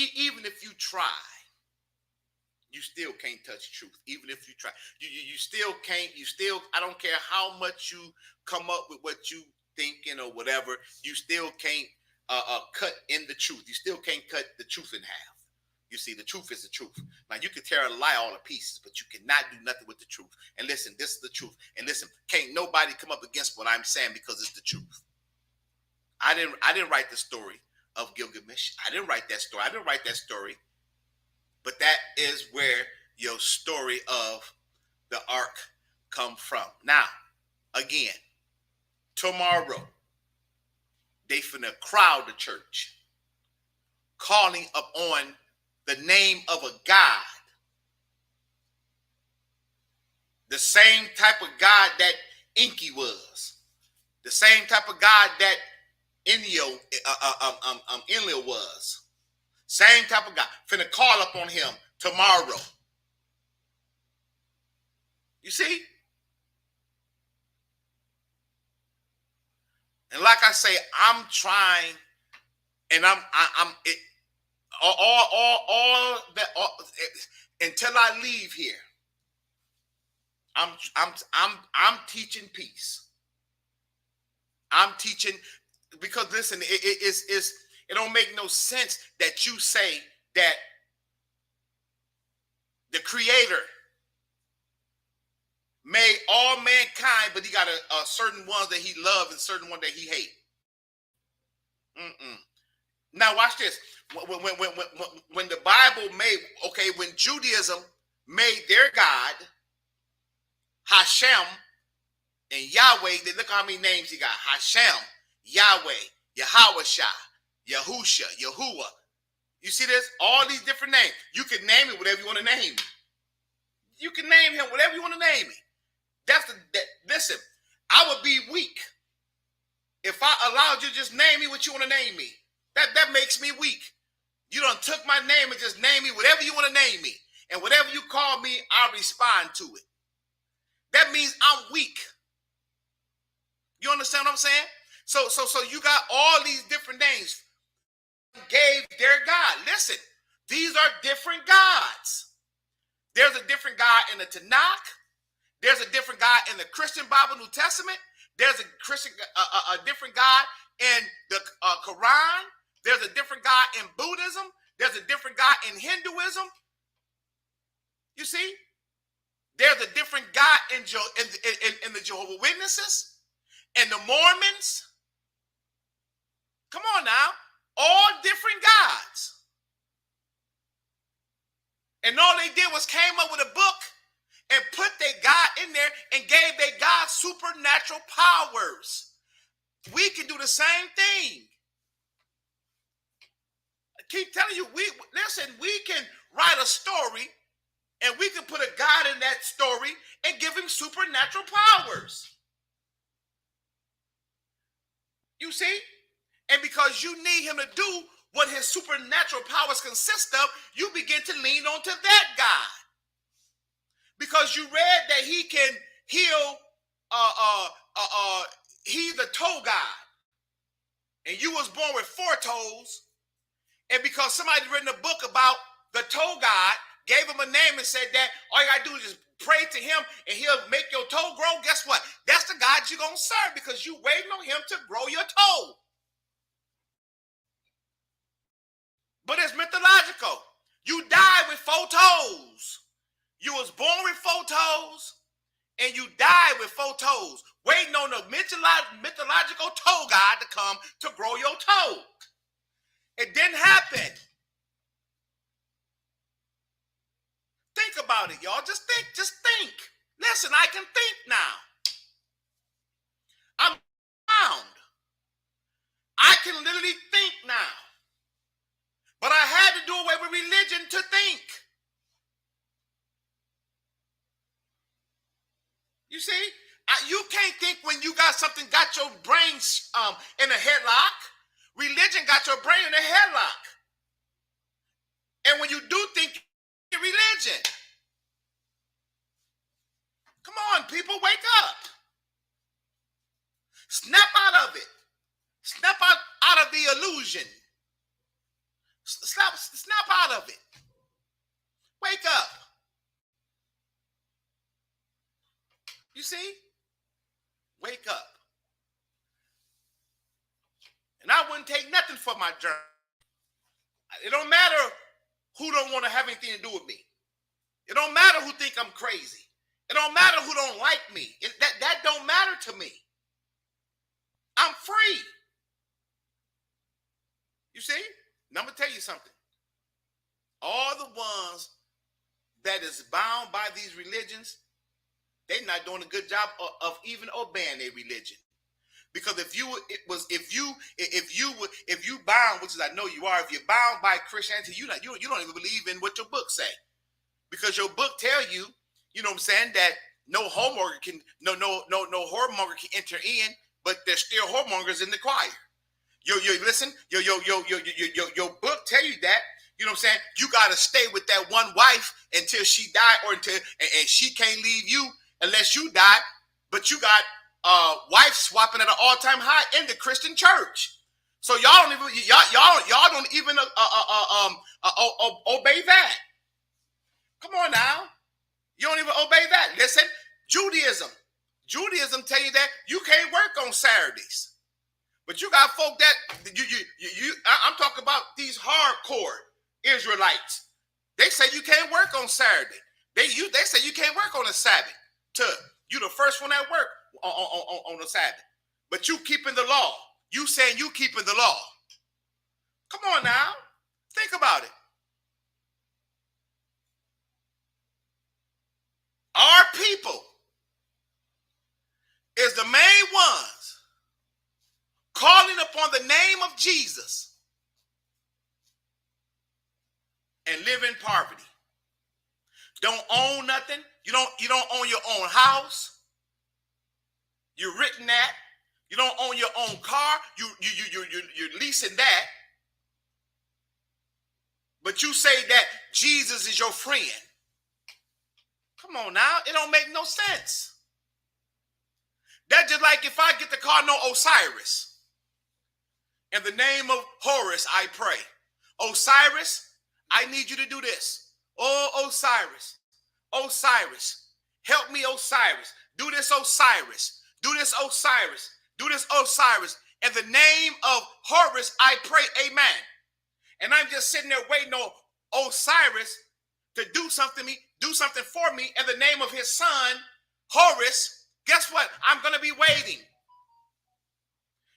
even if you try, you still can't touch truth. Even if you try, you still can't. I don't care how much you come up with what you thinking or whatever, you still can't cut in the truth. You still can't cut the truth in half. You see, the truth is the truth. Now, you can tear a lie all to pieces, but you cannot do nothing with the truth. And listen, this is the truth. And listen, can't nobody come up against what I'm saying because it's the truth. I didn't write the story of Gilgamesh. I didn't write that story. But that is where your story of the ark come from. Now, again, tomorrow, they finna crowd the church, calling upon the name of a God, the same type of God that Enki was, the same type of God that Enlil was, same type of God. Finna call upon him tomorrow. You see? And like I say, I'm trying, and until I leave here, I'm teaching peace. I'm teaching, because listen, it don't make no sense that you say that the Creator made all mankind, but he got a certain ones that he loved and certain ones that he hate. Now watch this. When the Bible made, when Judaism made their God Hashem and Yahweh, they look how many names he got. Hashem, Yahweh, Yahweh, Yahusha, Yahuwah. You see this? All these different names. You can name it whatever you want to name it. You can name him whatever you want to name it. Listen, I would be weak if I allowed you to just name me what you want to name me. That makes me weak. You done took my name and just name me whatever you want to name me. And whatever you call me, I'll respond to it. That means I'm weak. You understand what I'm saying? So you got all these different names. Gave their God. Listen, these are different gods. There's a different God in the Tanakh. There's a different God in the Christian Bible, New Testament. There's a different God in the Quran. There's a different God in Buddhism. There's a different God in Hinduism. You see? There's a different God in the Jehovah's Witnesses and the Mormons. Come on now. All different gods. And all they did was came up with a book and put their God in there and gave their God supernatural powers. We can do the same thing. I keep telling you, we can write a story And we can put a God in that story and give him supernatural powers. You see? And because you need him to do what his supernatural powers consist of, you begin to lean onto that God. Because you read that he can heal, he's the toe God. And you was born with 4 toes. And because somebody written a book about the toe God, gave him a name and said that all you gotta do is just pray to him and he'll make your toe grow. Guess what? That's the God you're gonna serve because you waiting on him to grow your toe. But it's mythological. You died with 4 toes. You was born with 4 toes and you died with 4 toes, waiting on the mythological toe God to come to grow your toe. It didn't happen. Think about it, y'all. Just think. Listen, I can think now. I'm bound. I can literally think now. But I had to do away with religion to think. You see? You can't think when you got something, got your brain in a headlock. Religion got your brain in a headlock. And when you do think, religion. Come on, people, wake up. Snap out of it. Snap out of the illusion. Snap out of it. Wake up. You see? Wake up. And I wouldn't take nothing for my journey. It don't matter who don't want to have anything to do with me. It don't matter who think I'm crazy. It don't matter who don't like me. That don't matter to me. I'm free. You see? Now I'm going to tell you something. All the ones that is bound by these religions, they're not doing a good job of even obeying their religion. Because if you bound, which is I know you are, if you're bound by Christianity, you don't even believe in what your book say. Because your book tell you, you know what I'm saying, that no whoremonger can enter in, but there's still whoremongers in the choir. Your book tell you that, you know what I'm saying, you gotta stay with that one wife until she die, or until and she can't leave you unless you die. But you got wife swapping at an all-time high in the Christian church. So y'all don't even obey that. Come on now. You don't even obey that. Listen, Judaism tell you that you can't work on Saturdays. But you got folk that I'm talking about these hardcore Israelites. They say you can't work on Saturday. They say you can't work on a Sabbath. You the first one at work on the Sabbath. But you keeping the law. You saying you keeping the law. Come on now. Think about it. Our people is the main ones calling upon the name of Jesus and live in poverty. Don't own nothing. You don't own your own house. You're written at. You don't own your own car. You're leasing that. But you say that Jesus is your friend. Come on now. It don't make no sense. That's just like if I get the car, no Osiris. In the name of Horus, I pray. Osiris, I need you to do this. Oh, Osiris. Osiris. Help me, Osiris. Do this, Osiris. Do this, Osiris. Do this, Osiris. In the name of Horus, I pray, amen. And I'm just sitting there waiting on Osiris to do something for me in the name of his son, Horus. Guess what? I'm going to be waiting.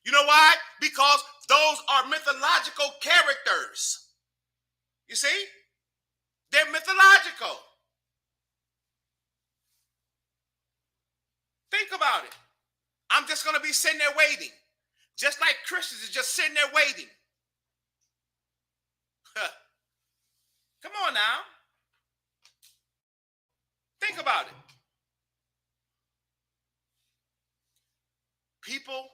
You know why? Because those are mythological characters. You see? They're mythological. Think about it. I'm just going to be sitting there waiting. Just like Christians is just sitting there waiting. Come on now. Think about it. People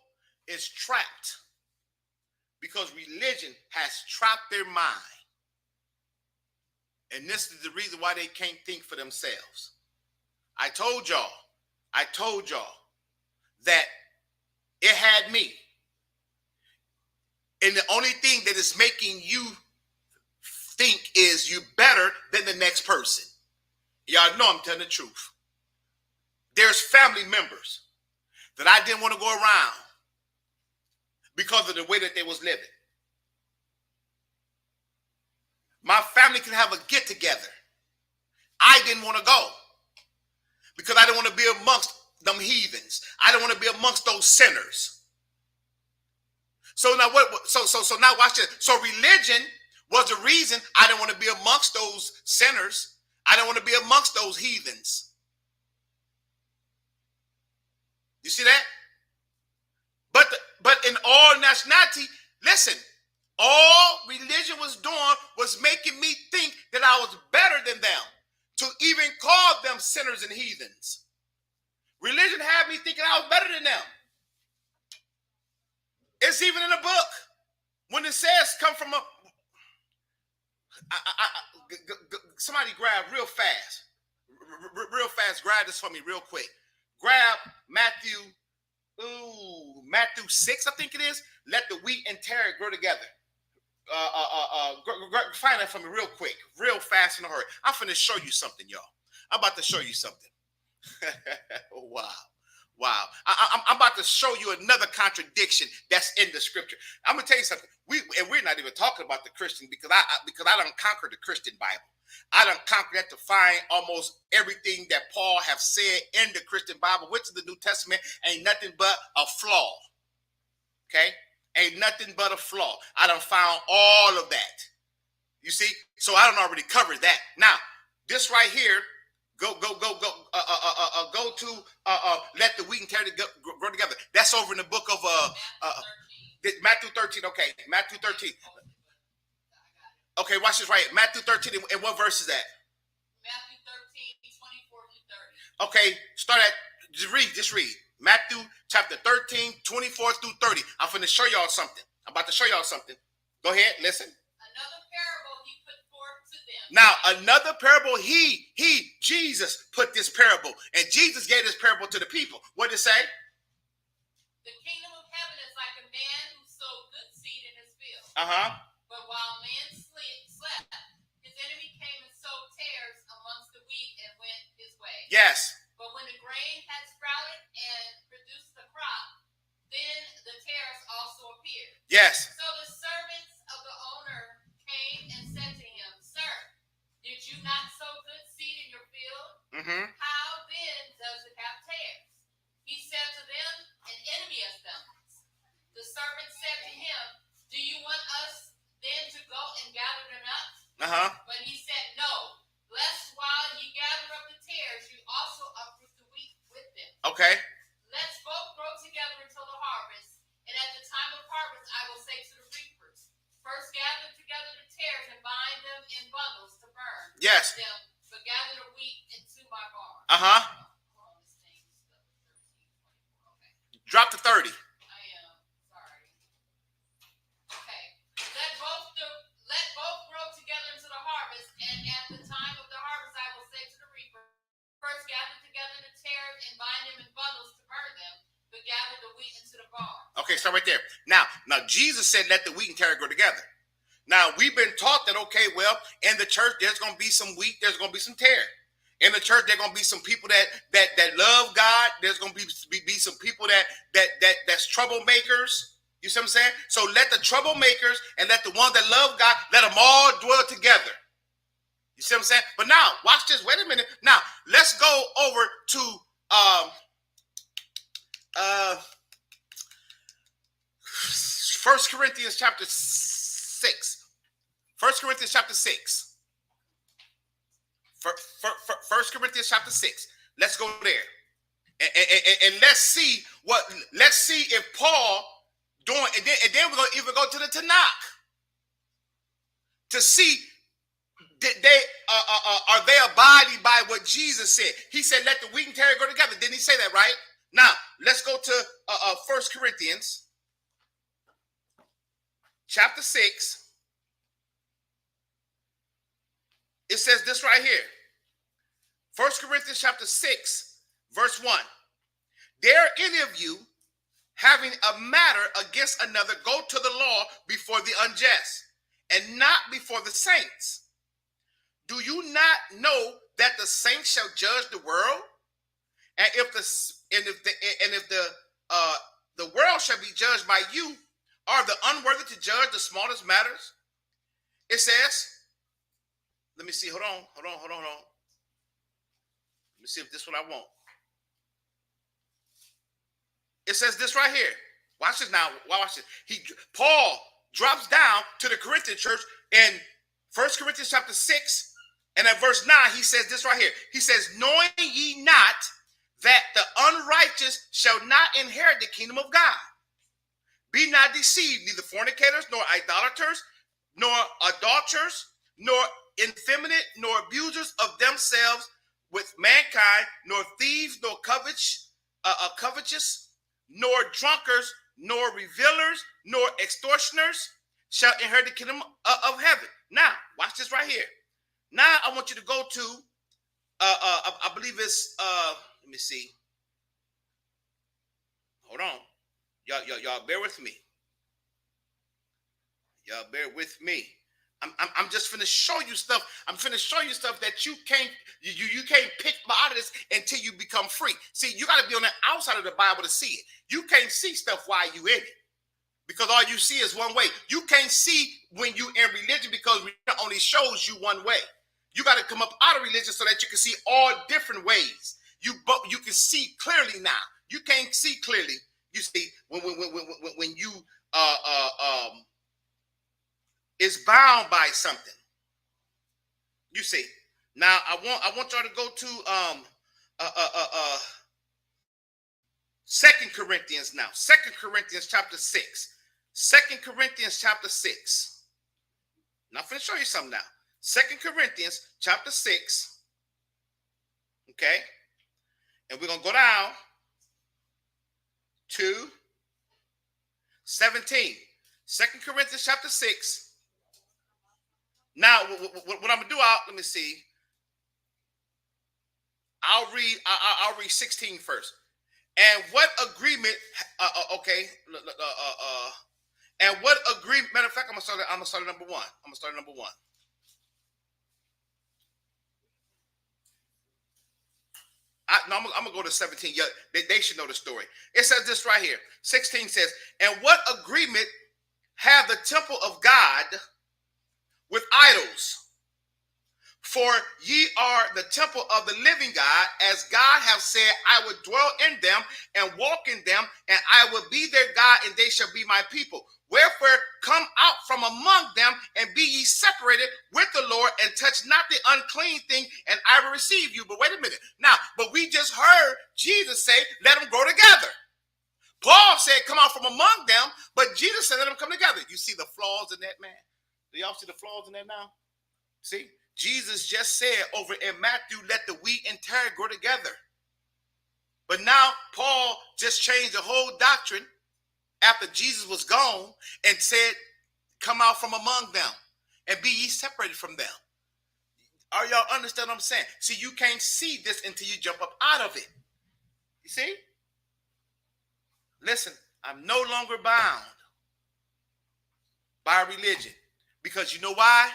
is trapped because religion has trapped their mind. And this is the reason why they can't think for themselves. I told y'all that it had me. And the only thing that is making you think is you better than the next person. Y'all know I'm telling the truth. There's family members that I didn't want to go around because of the way that they was living. My family can have a get together. I didn't want to go because I didn't want to be amongst them heathens. I didn't want to be amongst those sinners. So now what? So now watch this. So religion was the reason I didn't want to be amongst those sinners. I didn't want to be amongst those heathens. You see that? But in all nationality, listen, all religion was doing was making me think that I was better than them, to even call them sinners and heathens. Religion had me thinking I was better than them. It's even in the book when it says come from a. Somebody grab real fast, grab this for me real quick. Grab Matthew 6, I think it is. Let the wheat and tare grow together. Find that for me real quick, real fast in a hurry. I'm finna show you something, y'all. I'm about to show you something. Wow. I'm about to show you another contradiction that's in the scripture. I'm gonna tell you something. We're not even talking about the Christian because I done conquered the Christian Bible. I done conquered that to find almost everything that Paul have said in the Christian Bible, which is the New Testament, ain't nothing but a flaw. Okay? Ain't nothing but a flaw. I done found all of that. You see? So I done already covered that. Now, this right here, go to let the wheat and tare grow together. That's over in the book of Matthew 13. Okay, Matthew 13. Okay, watch this right here. Matthew 13, and what verse is that? Matthew 13, 24 to 30. Okay, start at, just read. Matthew chapter 13, 24 through 30. I'm finna show y'all something. I'm about to show y'all something. Go ahead, listen. Another parable he put forth to them. Now, another parable, Jesus put this parable, and Jesus gave this parable to the people. What did it say? The kingdom of heaven is like a man who sowed good seed in his field. But while man slept, his enemy came and sowed tares amongst the wheat and went his way. Yes. But when the grain had sprouted and produced the crop, then the tares also appeared. Yes. So the servants of the owner came and said to him, Sir, did you not sow good seed in your field? How then does it have tares? He said to them, an enemy has done this. The servant said to him, do you want us then to go and gather them up? But he said, no, lest while ye gather up the tares, you also uproot the wheat with them. Okay. Let's both grow together until the harvest, and at the time of harvest I will say to the reapers, first gather together the tares and bind them in bundles to burn. Yes. Them, but gather the wheat into my barn. Hold on, this thing is 13, 24. Okay. Drop to 30. I am sorry. Okay. Let both grow together into the harvest, and at the time of the harvest I will say to the reaper, first gather together the tares and bind them in bundles to burn them, but gather the wheat into the barn. Okay, start right there. Now Jesus said, let the wheat and tare grow together. Now we've been taught that, okay, well, in the church there's going to be some wheat, there's going to be some tare. In the church there's going to be some people that love God. There's going to be some people that's troublemakers. You see what I'm saying? So let the troublemakers and let the ones that love God, let them all dwell together. You see what I'm saying? But now, watch this. Wait a minute. Now, let's go over to 1 Corinthians chapter 6. 1 Corinthians chapter 6. 1 Corinthians chapter 6. Let's go there. And let's see if Paul doing, and then we're going to even go to the Tanakh to see Did they are they abiding by what Jesus said? He said, "Let the wheat and tare grow together." Didn't he say that, right? Now let's go to 1 Corinthians chapter 6. It says this right here. 1 Corinthians chapter 6, verse 1. Dare any of you, having a matter against another, go to the law before the unjust, and not before the saints? Do you not know that the saints shall judge the world? And if the world shall be judged by you, are the unworthy to judge the smallest matters? It says, let me see, hold on. Let me see if this is what I want. It says this right here. Watch this now. Watch this. Paul drops down to the Corinthian church in 1 Corinthians chapter 6, and at verse 9, he says this right here. He says, knowing ye not that the unrighteous shall not inherit the kingdom of God. Be not deceived, neither fornicators, nor idolaters, nor adulterers, nor effeminate, nor abusers of themselves with mankind, nor thieves, nor covetous, nor drunkards, nor revilers, nor extortioners shall inherit the kingdom of heaven. Now, watch this right here. Now, I want you to go to, I believe it's, let me see. Hold on. Y'all bear with me. Y'all bear with me. I'm just finna show you stuff. I'm finna show you stuff that you can't pick out of this until you become free. See, you got to be on the outside of the Bible to see it. You can't see stuff while you in it, because all you see is one way. You can't see when you in religion, because religion only shows you one way. You got to come up out of religion so that you can see all different ways. You can see clearly now. You can't see clearly. You see when you is bound by something. You see. Now I want y'all to go to 2 Corinthians now. 2 Corinthians chapter 6. 2 Corinthians chapter 6. Now I'm going to show you something now. 2 Corinthians chapter 6. Okay. And we're going to go down to 17. 2 Corinthians chapter 6. Now, what I'm going to do, let me see. I'll read 16 first. And what agreement, and what agreement, matter of fact, I'm going to start at number 1. I'm going to go to 17. Yeah, they should know the story. It says this right here. 16 says, and what agreement have the temple of God with idols? For ye are the temple of the living God, as God hath said, I will dwell in them and walk in them, and I will be their God, and they shall be my people. Wherefore come out from among them, and be ye separated with the Lord, and touch not the unclean thing, and I will receive you. But wait a minute. Now, but we just heard Jesus say, let them grow together. Paul said, come out from among them, but Jesus said, let them come together. You see the flaws in that, man? Do y'all see the flaws in that now? See? Jesus just said over in Matthew, let the wheat and tare grow together. But now Paul just changed the whole doctrine after Jesus was gone and said, come out from among them and be ye separated from them. Are y'all understand what I'm saying? See, you can't see this until you jump up out of it. You see? Listen, I'm no longer bound by religion, because you know why?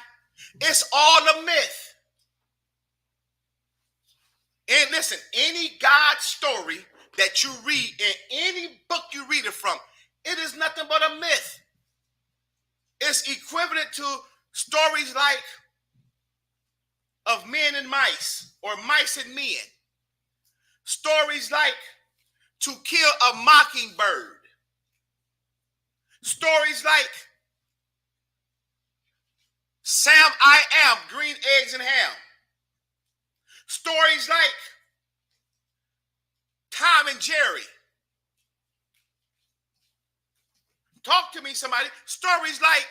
It's all a myth. And listen, any God story that you read in any book you read it from, it is nothing but a myth. It's equivalent to stories like of men and mice, or mice and men. Stories like To Kill a Mockingbird. Stories like Sam I Am, Green Eggs and Ham. Stories like Tom and Jerry. Talk to me, somebody. Stories like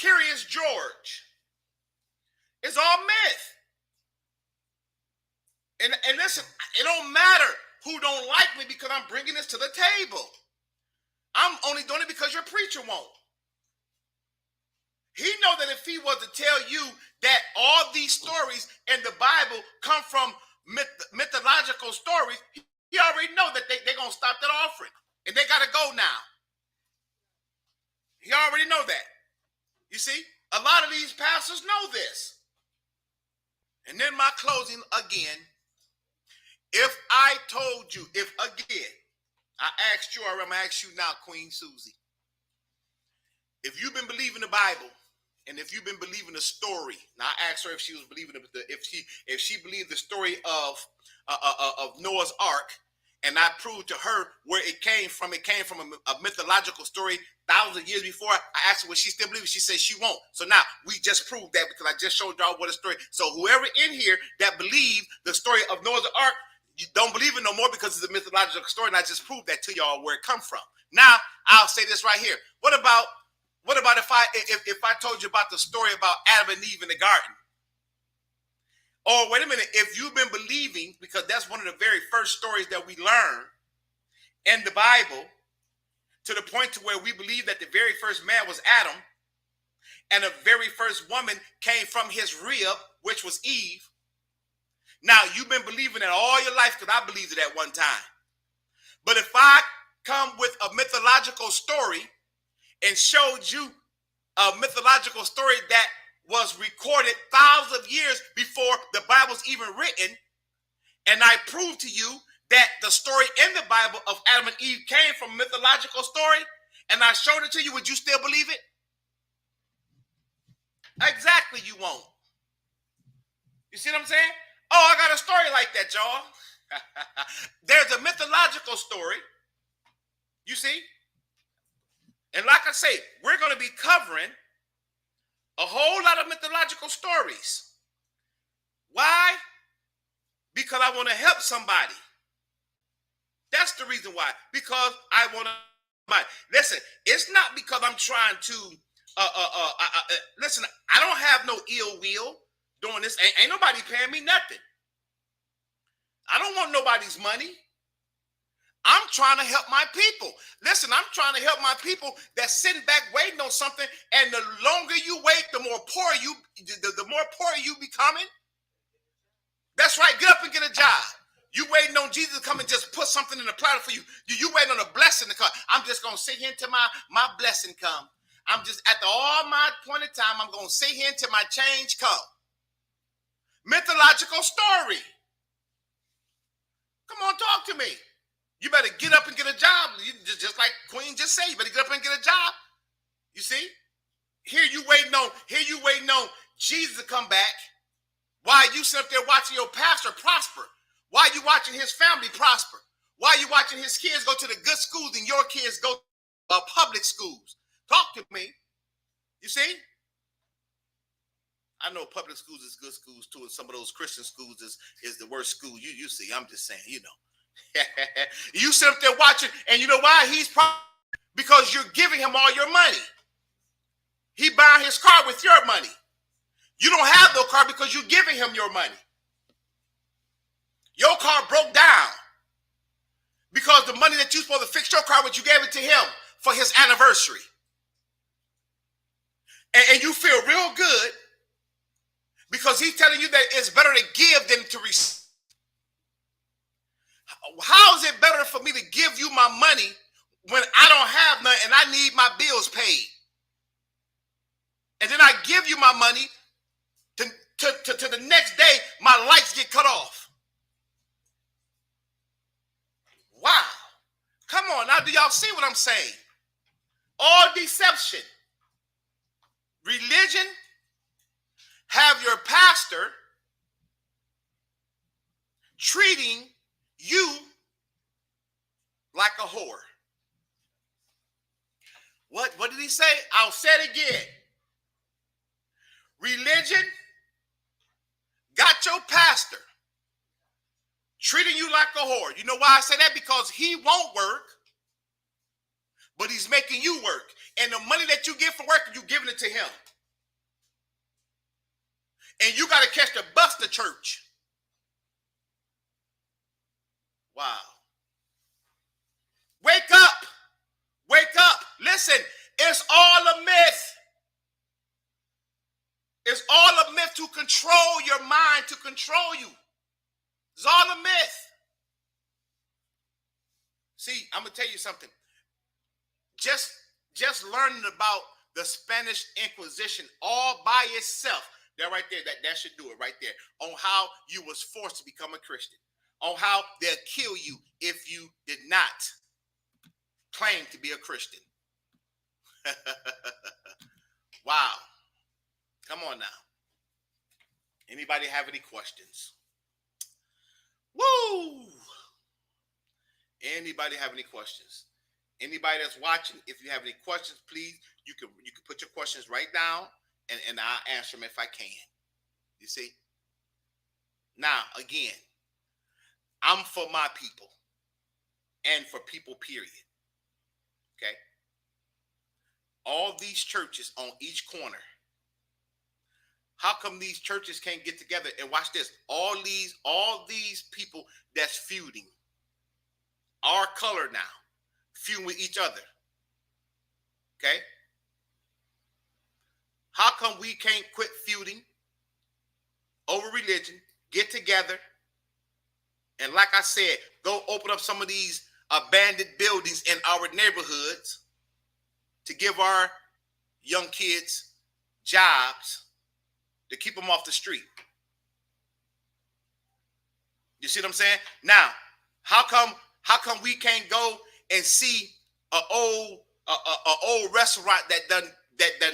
Curious George. It's all myth. And listen, it don't matter who don't like me because I'm bringing this to the table. I'm only doing it because your preacher won't. He know that if he was to tell you that all these stories in the Bible come from mythological stories, he already know that they're going to stop that offering. And they got to go now. He already know that. You see, a lot of these pastors know this. And then my closing again. If I told you, if again, I asked you, or I'm going to ask you now, Queen Susie. If you've been believing the Bible, and if you've been believing the story, now I asked her if she was believing if she believed the story of Noah's Ark, and I proved to her where it came from. It came from a mythological story thousands of years before. I asked her would she still believe it. She said she won't. So now we just proved that because I just showed y'all what a story. So whoever in here that believed the story of Noah's Ark, you don't believe it no more because it's a mythological story, and I just proved that to y'all where it come from. Now I'll say this right here. What about if I told you about the story about Adam and Eve in the garden? Or wait a minute, if you've been believing, because that's one of the very first stories that we learn in the Bible, to the point to where we believe that the very first man was Adam, and the very first woman came from his rib, which was Eve. Now, you've been believing that all your life because I believed it at one time. But if I come with a mythological story and showed you a mythological story that was recorded thousands of years before the Bible's even written, and I proved to you that the story in the Bible of Adam and Eve came from a mythological story, and I showed it to you, would you still believe it? Exactly, you won't. You see what I'm saying? Oh, I got a story like that, y'all. There's a mythological story, you see? And like I say, we're going to be covering a whole lot of mythological stories. Why? Because I want to help somebody. That's the reason why. Because I want to. Listen, it's not because I'm trying to. Listen, I don't have no ill will doing this. Ain't nobody paying me nothing. I don't want nobody's money. I'm trying to help my people. Listen, I'm trying to help my people that's sitting back waiting on something. And the longer you wait, the more poor you becoming. That's right. Get up and get a job. You waiting on Jesus to come and just put something in the platter for you. You waiting on a blessing to come. I'm just going to sit here until my blessing come. I'm just at all my appointed time. I'm going to sit here until my change come. Mythological story. Come on, talk to me. You better get up and get a job. Just like Queen just said, you better get up and get a job. You see? Here you waiting on Jesus to come back. While you sit up there watching your pastor prosper. While you watching his family prosper. While you watching his kids go to the good schools and your kids go to public schools. Talk to me. You see? I know public schools is good schools too, and some of those Christian schools is the worst school. You see, I'm just saying, you know. You sit up there watching, and you know why? Because you're giving him all your money. He buying his car with your money. You don't have no car because you're giving him your money. Your car broke down because the money that you're supposed to fix your car with, you gave it to him for his anniversary. And you feel real good because he's telling you that it's better to give than to receive. How is it better for me to give you my money when I don't have none and I need my bills paid? And then I give you my money to the next day, my lights get cut off. Wow. Come on, now do y'all see what I'm saying? All deception. Religion, have your pastor treating you like a whore. What did he say? I'll say it again. Religion got your pastor treating you like a whore. You know why I say that? Because he won't work, but he's making you work. And the money that you get for work, you're giving it to him. and you got to catch the bus to church. Wow. Wake up. Wake up. Listen, it's all a myth. It's all a myth to control your mind, to control you. It's all a myth. See, I'm going to tell you something. Just learning about the Spanish Inquisition all by itself, that right there, that should do it right there, on how you was forced to become a Christian, on how they'll kill you if you did not claim to be a Christian. Wow. Come on now. Anybody have any questions? Woo! Anybody have any questions? Anybody that's watching, if you have any questions, please, you can put your questions right down and I'll answer them if I can. You see? Now, again, I'm for my people and for people, period. Okay? All these churches on each corner, how come these churches can't get together? And watch this. All these people that's feuding, our color now, feuding with each other. Okay? How come we can't quit feuding over religion, get together, and like I said, go open up some of these abandoned buildings in our neighborhoods to give our young kids jobs, to keep them off the street? You see what I'm saying? Now, how come we can't go and see an old restaurant that done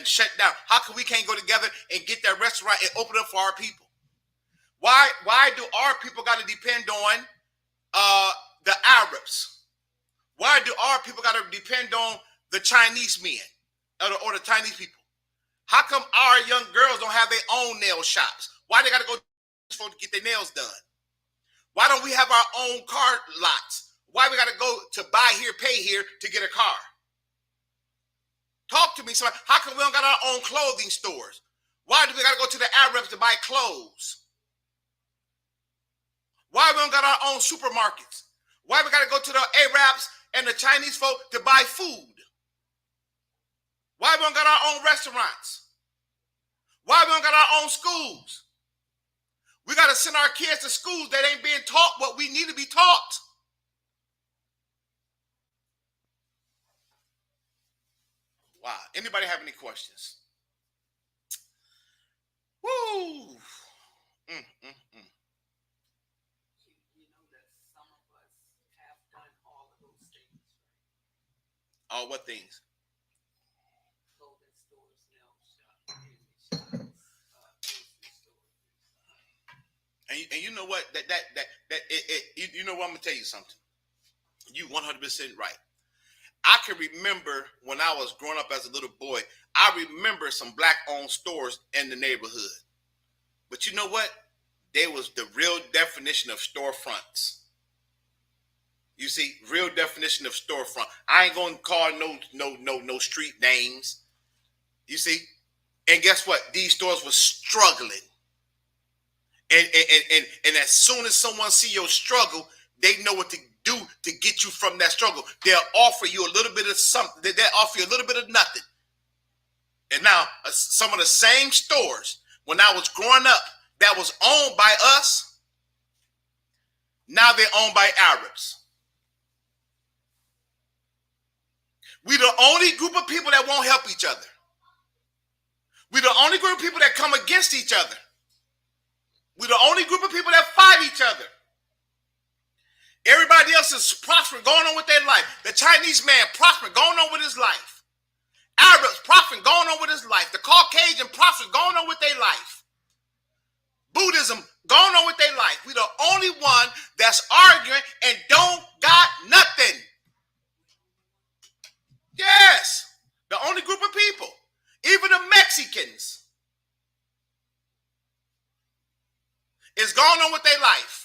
shut down? How come we can't go together and get that restaurant and open up for our people? Why do our people got to depend on the Arabs? Why do our people got to depend on the Chinese men or the Chinese people? How come our young girls don't have their own nail shops? Why they got to go to get their nails done? Why don't we have our own car lots? Why we got to go to buy here, pay here to get a car? Talk to me. So how come we don't got our own clothing stores? Why do we got to go to the Arabs to buy clothes? Why we don't got our own supermarkets? Why we got to go to the Arabs and the Chinese folk to buy food? Why we don't got our own restaurants? Why we don't got our own schools? We got to send our kids to schools that ain't being taught what we need to be taught. Wow. Anybody have any questions? Woo! You know that some of us have done all of those things, right? Oh, what things? Clothing stores, nail shops, grocery stores. And you know what? You know what? I'm gonna tell you something. You 100% right. I can remember when I was growing up as a little boy, I remember some black-owned stores in the neighborhood. But you know what? They was the real definition of storefronts. You see, real definition of storefront. I ain't gonna call no street names. You see? And guess what? These stores were struggling. And as soon as someone see your struggle, they know what to do to get you from that struggle. They'll offer you a little bit of something. They'll offer you a little bit of nothing. And now some of the same stores when I was growing up that was owned by us, now they're owned by Arabs. We're the only group of people that won't help each other. We're the only group of people that come against each other. We're the only group of people that fight each other. Everybody else is prospering, going on with their life. The Chinese man prospering, going on with his life. Arabs prospering, going on with his life. The Caucasian prospering, going on with their life. Buddhism, going on with their life. We're the only one that's arguing and don't got nothing. Yes, the only group of people. Even the Mexicans is going on with their life.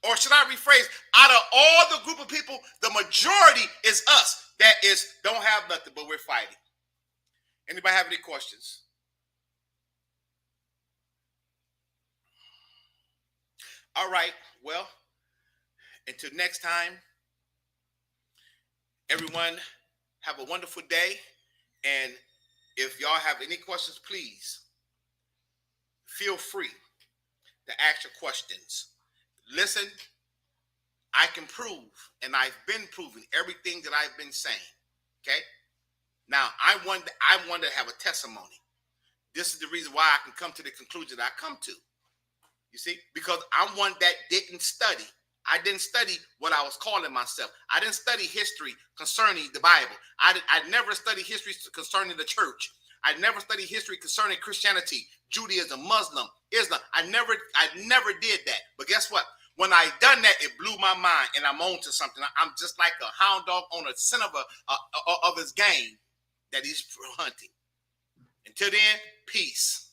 Or should I rephrase, out of all the group of people, the majority is us that don't have nothing, but we're fighting. Anybody have any questions? All right. Well, until next time, everyone have a wonderful day. And if y'all have any questions, please feel free to ask your questions. Listen, I can prove, and I've been proving everything that I've been saying. Okay? Now, I want to have a testimony. This is the reason why I can come to the conclusion that I come to. You see? Because I'm one that didn't study. I didn't study what I was calling myself. I didn't study history concerning the Bible. I never studied history concerning the church. I never studied history concerning Christianity, Judaism, Muslim, Islam. I never did that. But guess what? When I done that, it blew my mind, and I'm on to something. I'm just like a hound dog on a scent of his game that he's hunting. Until then, peace.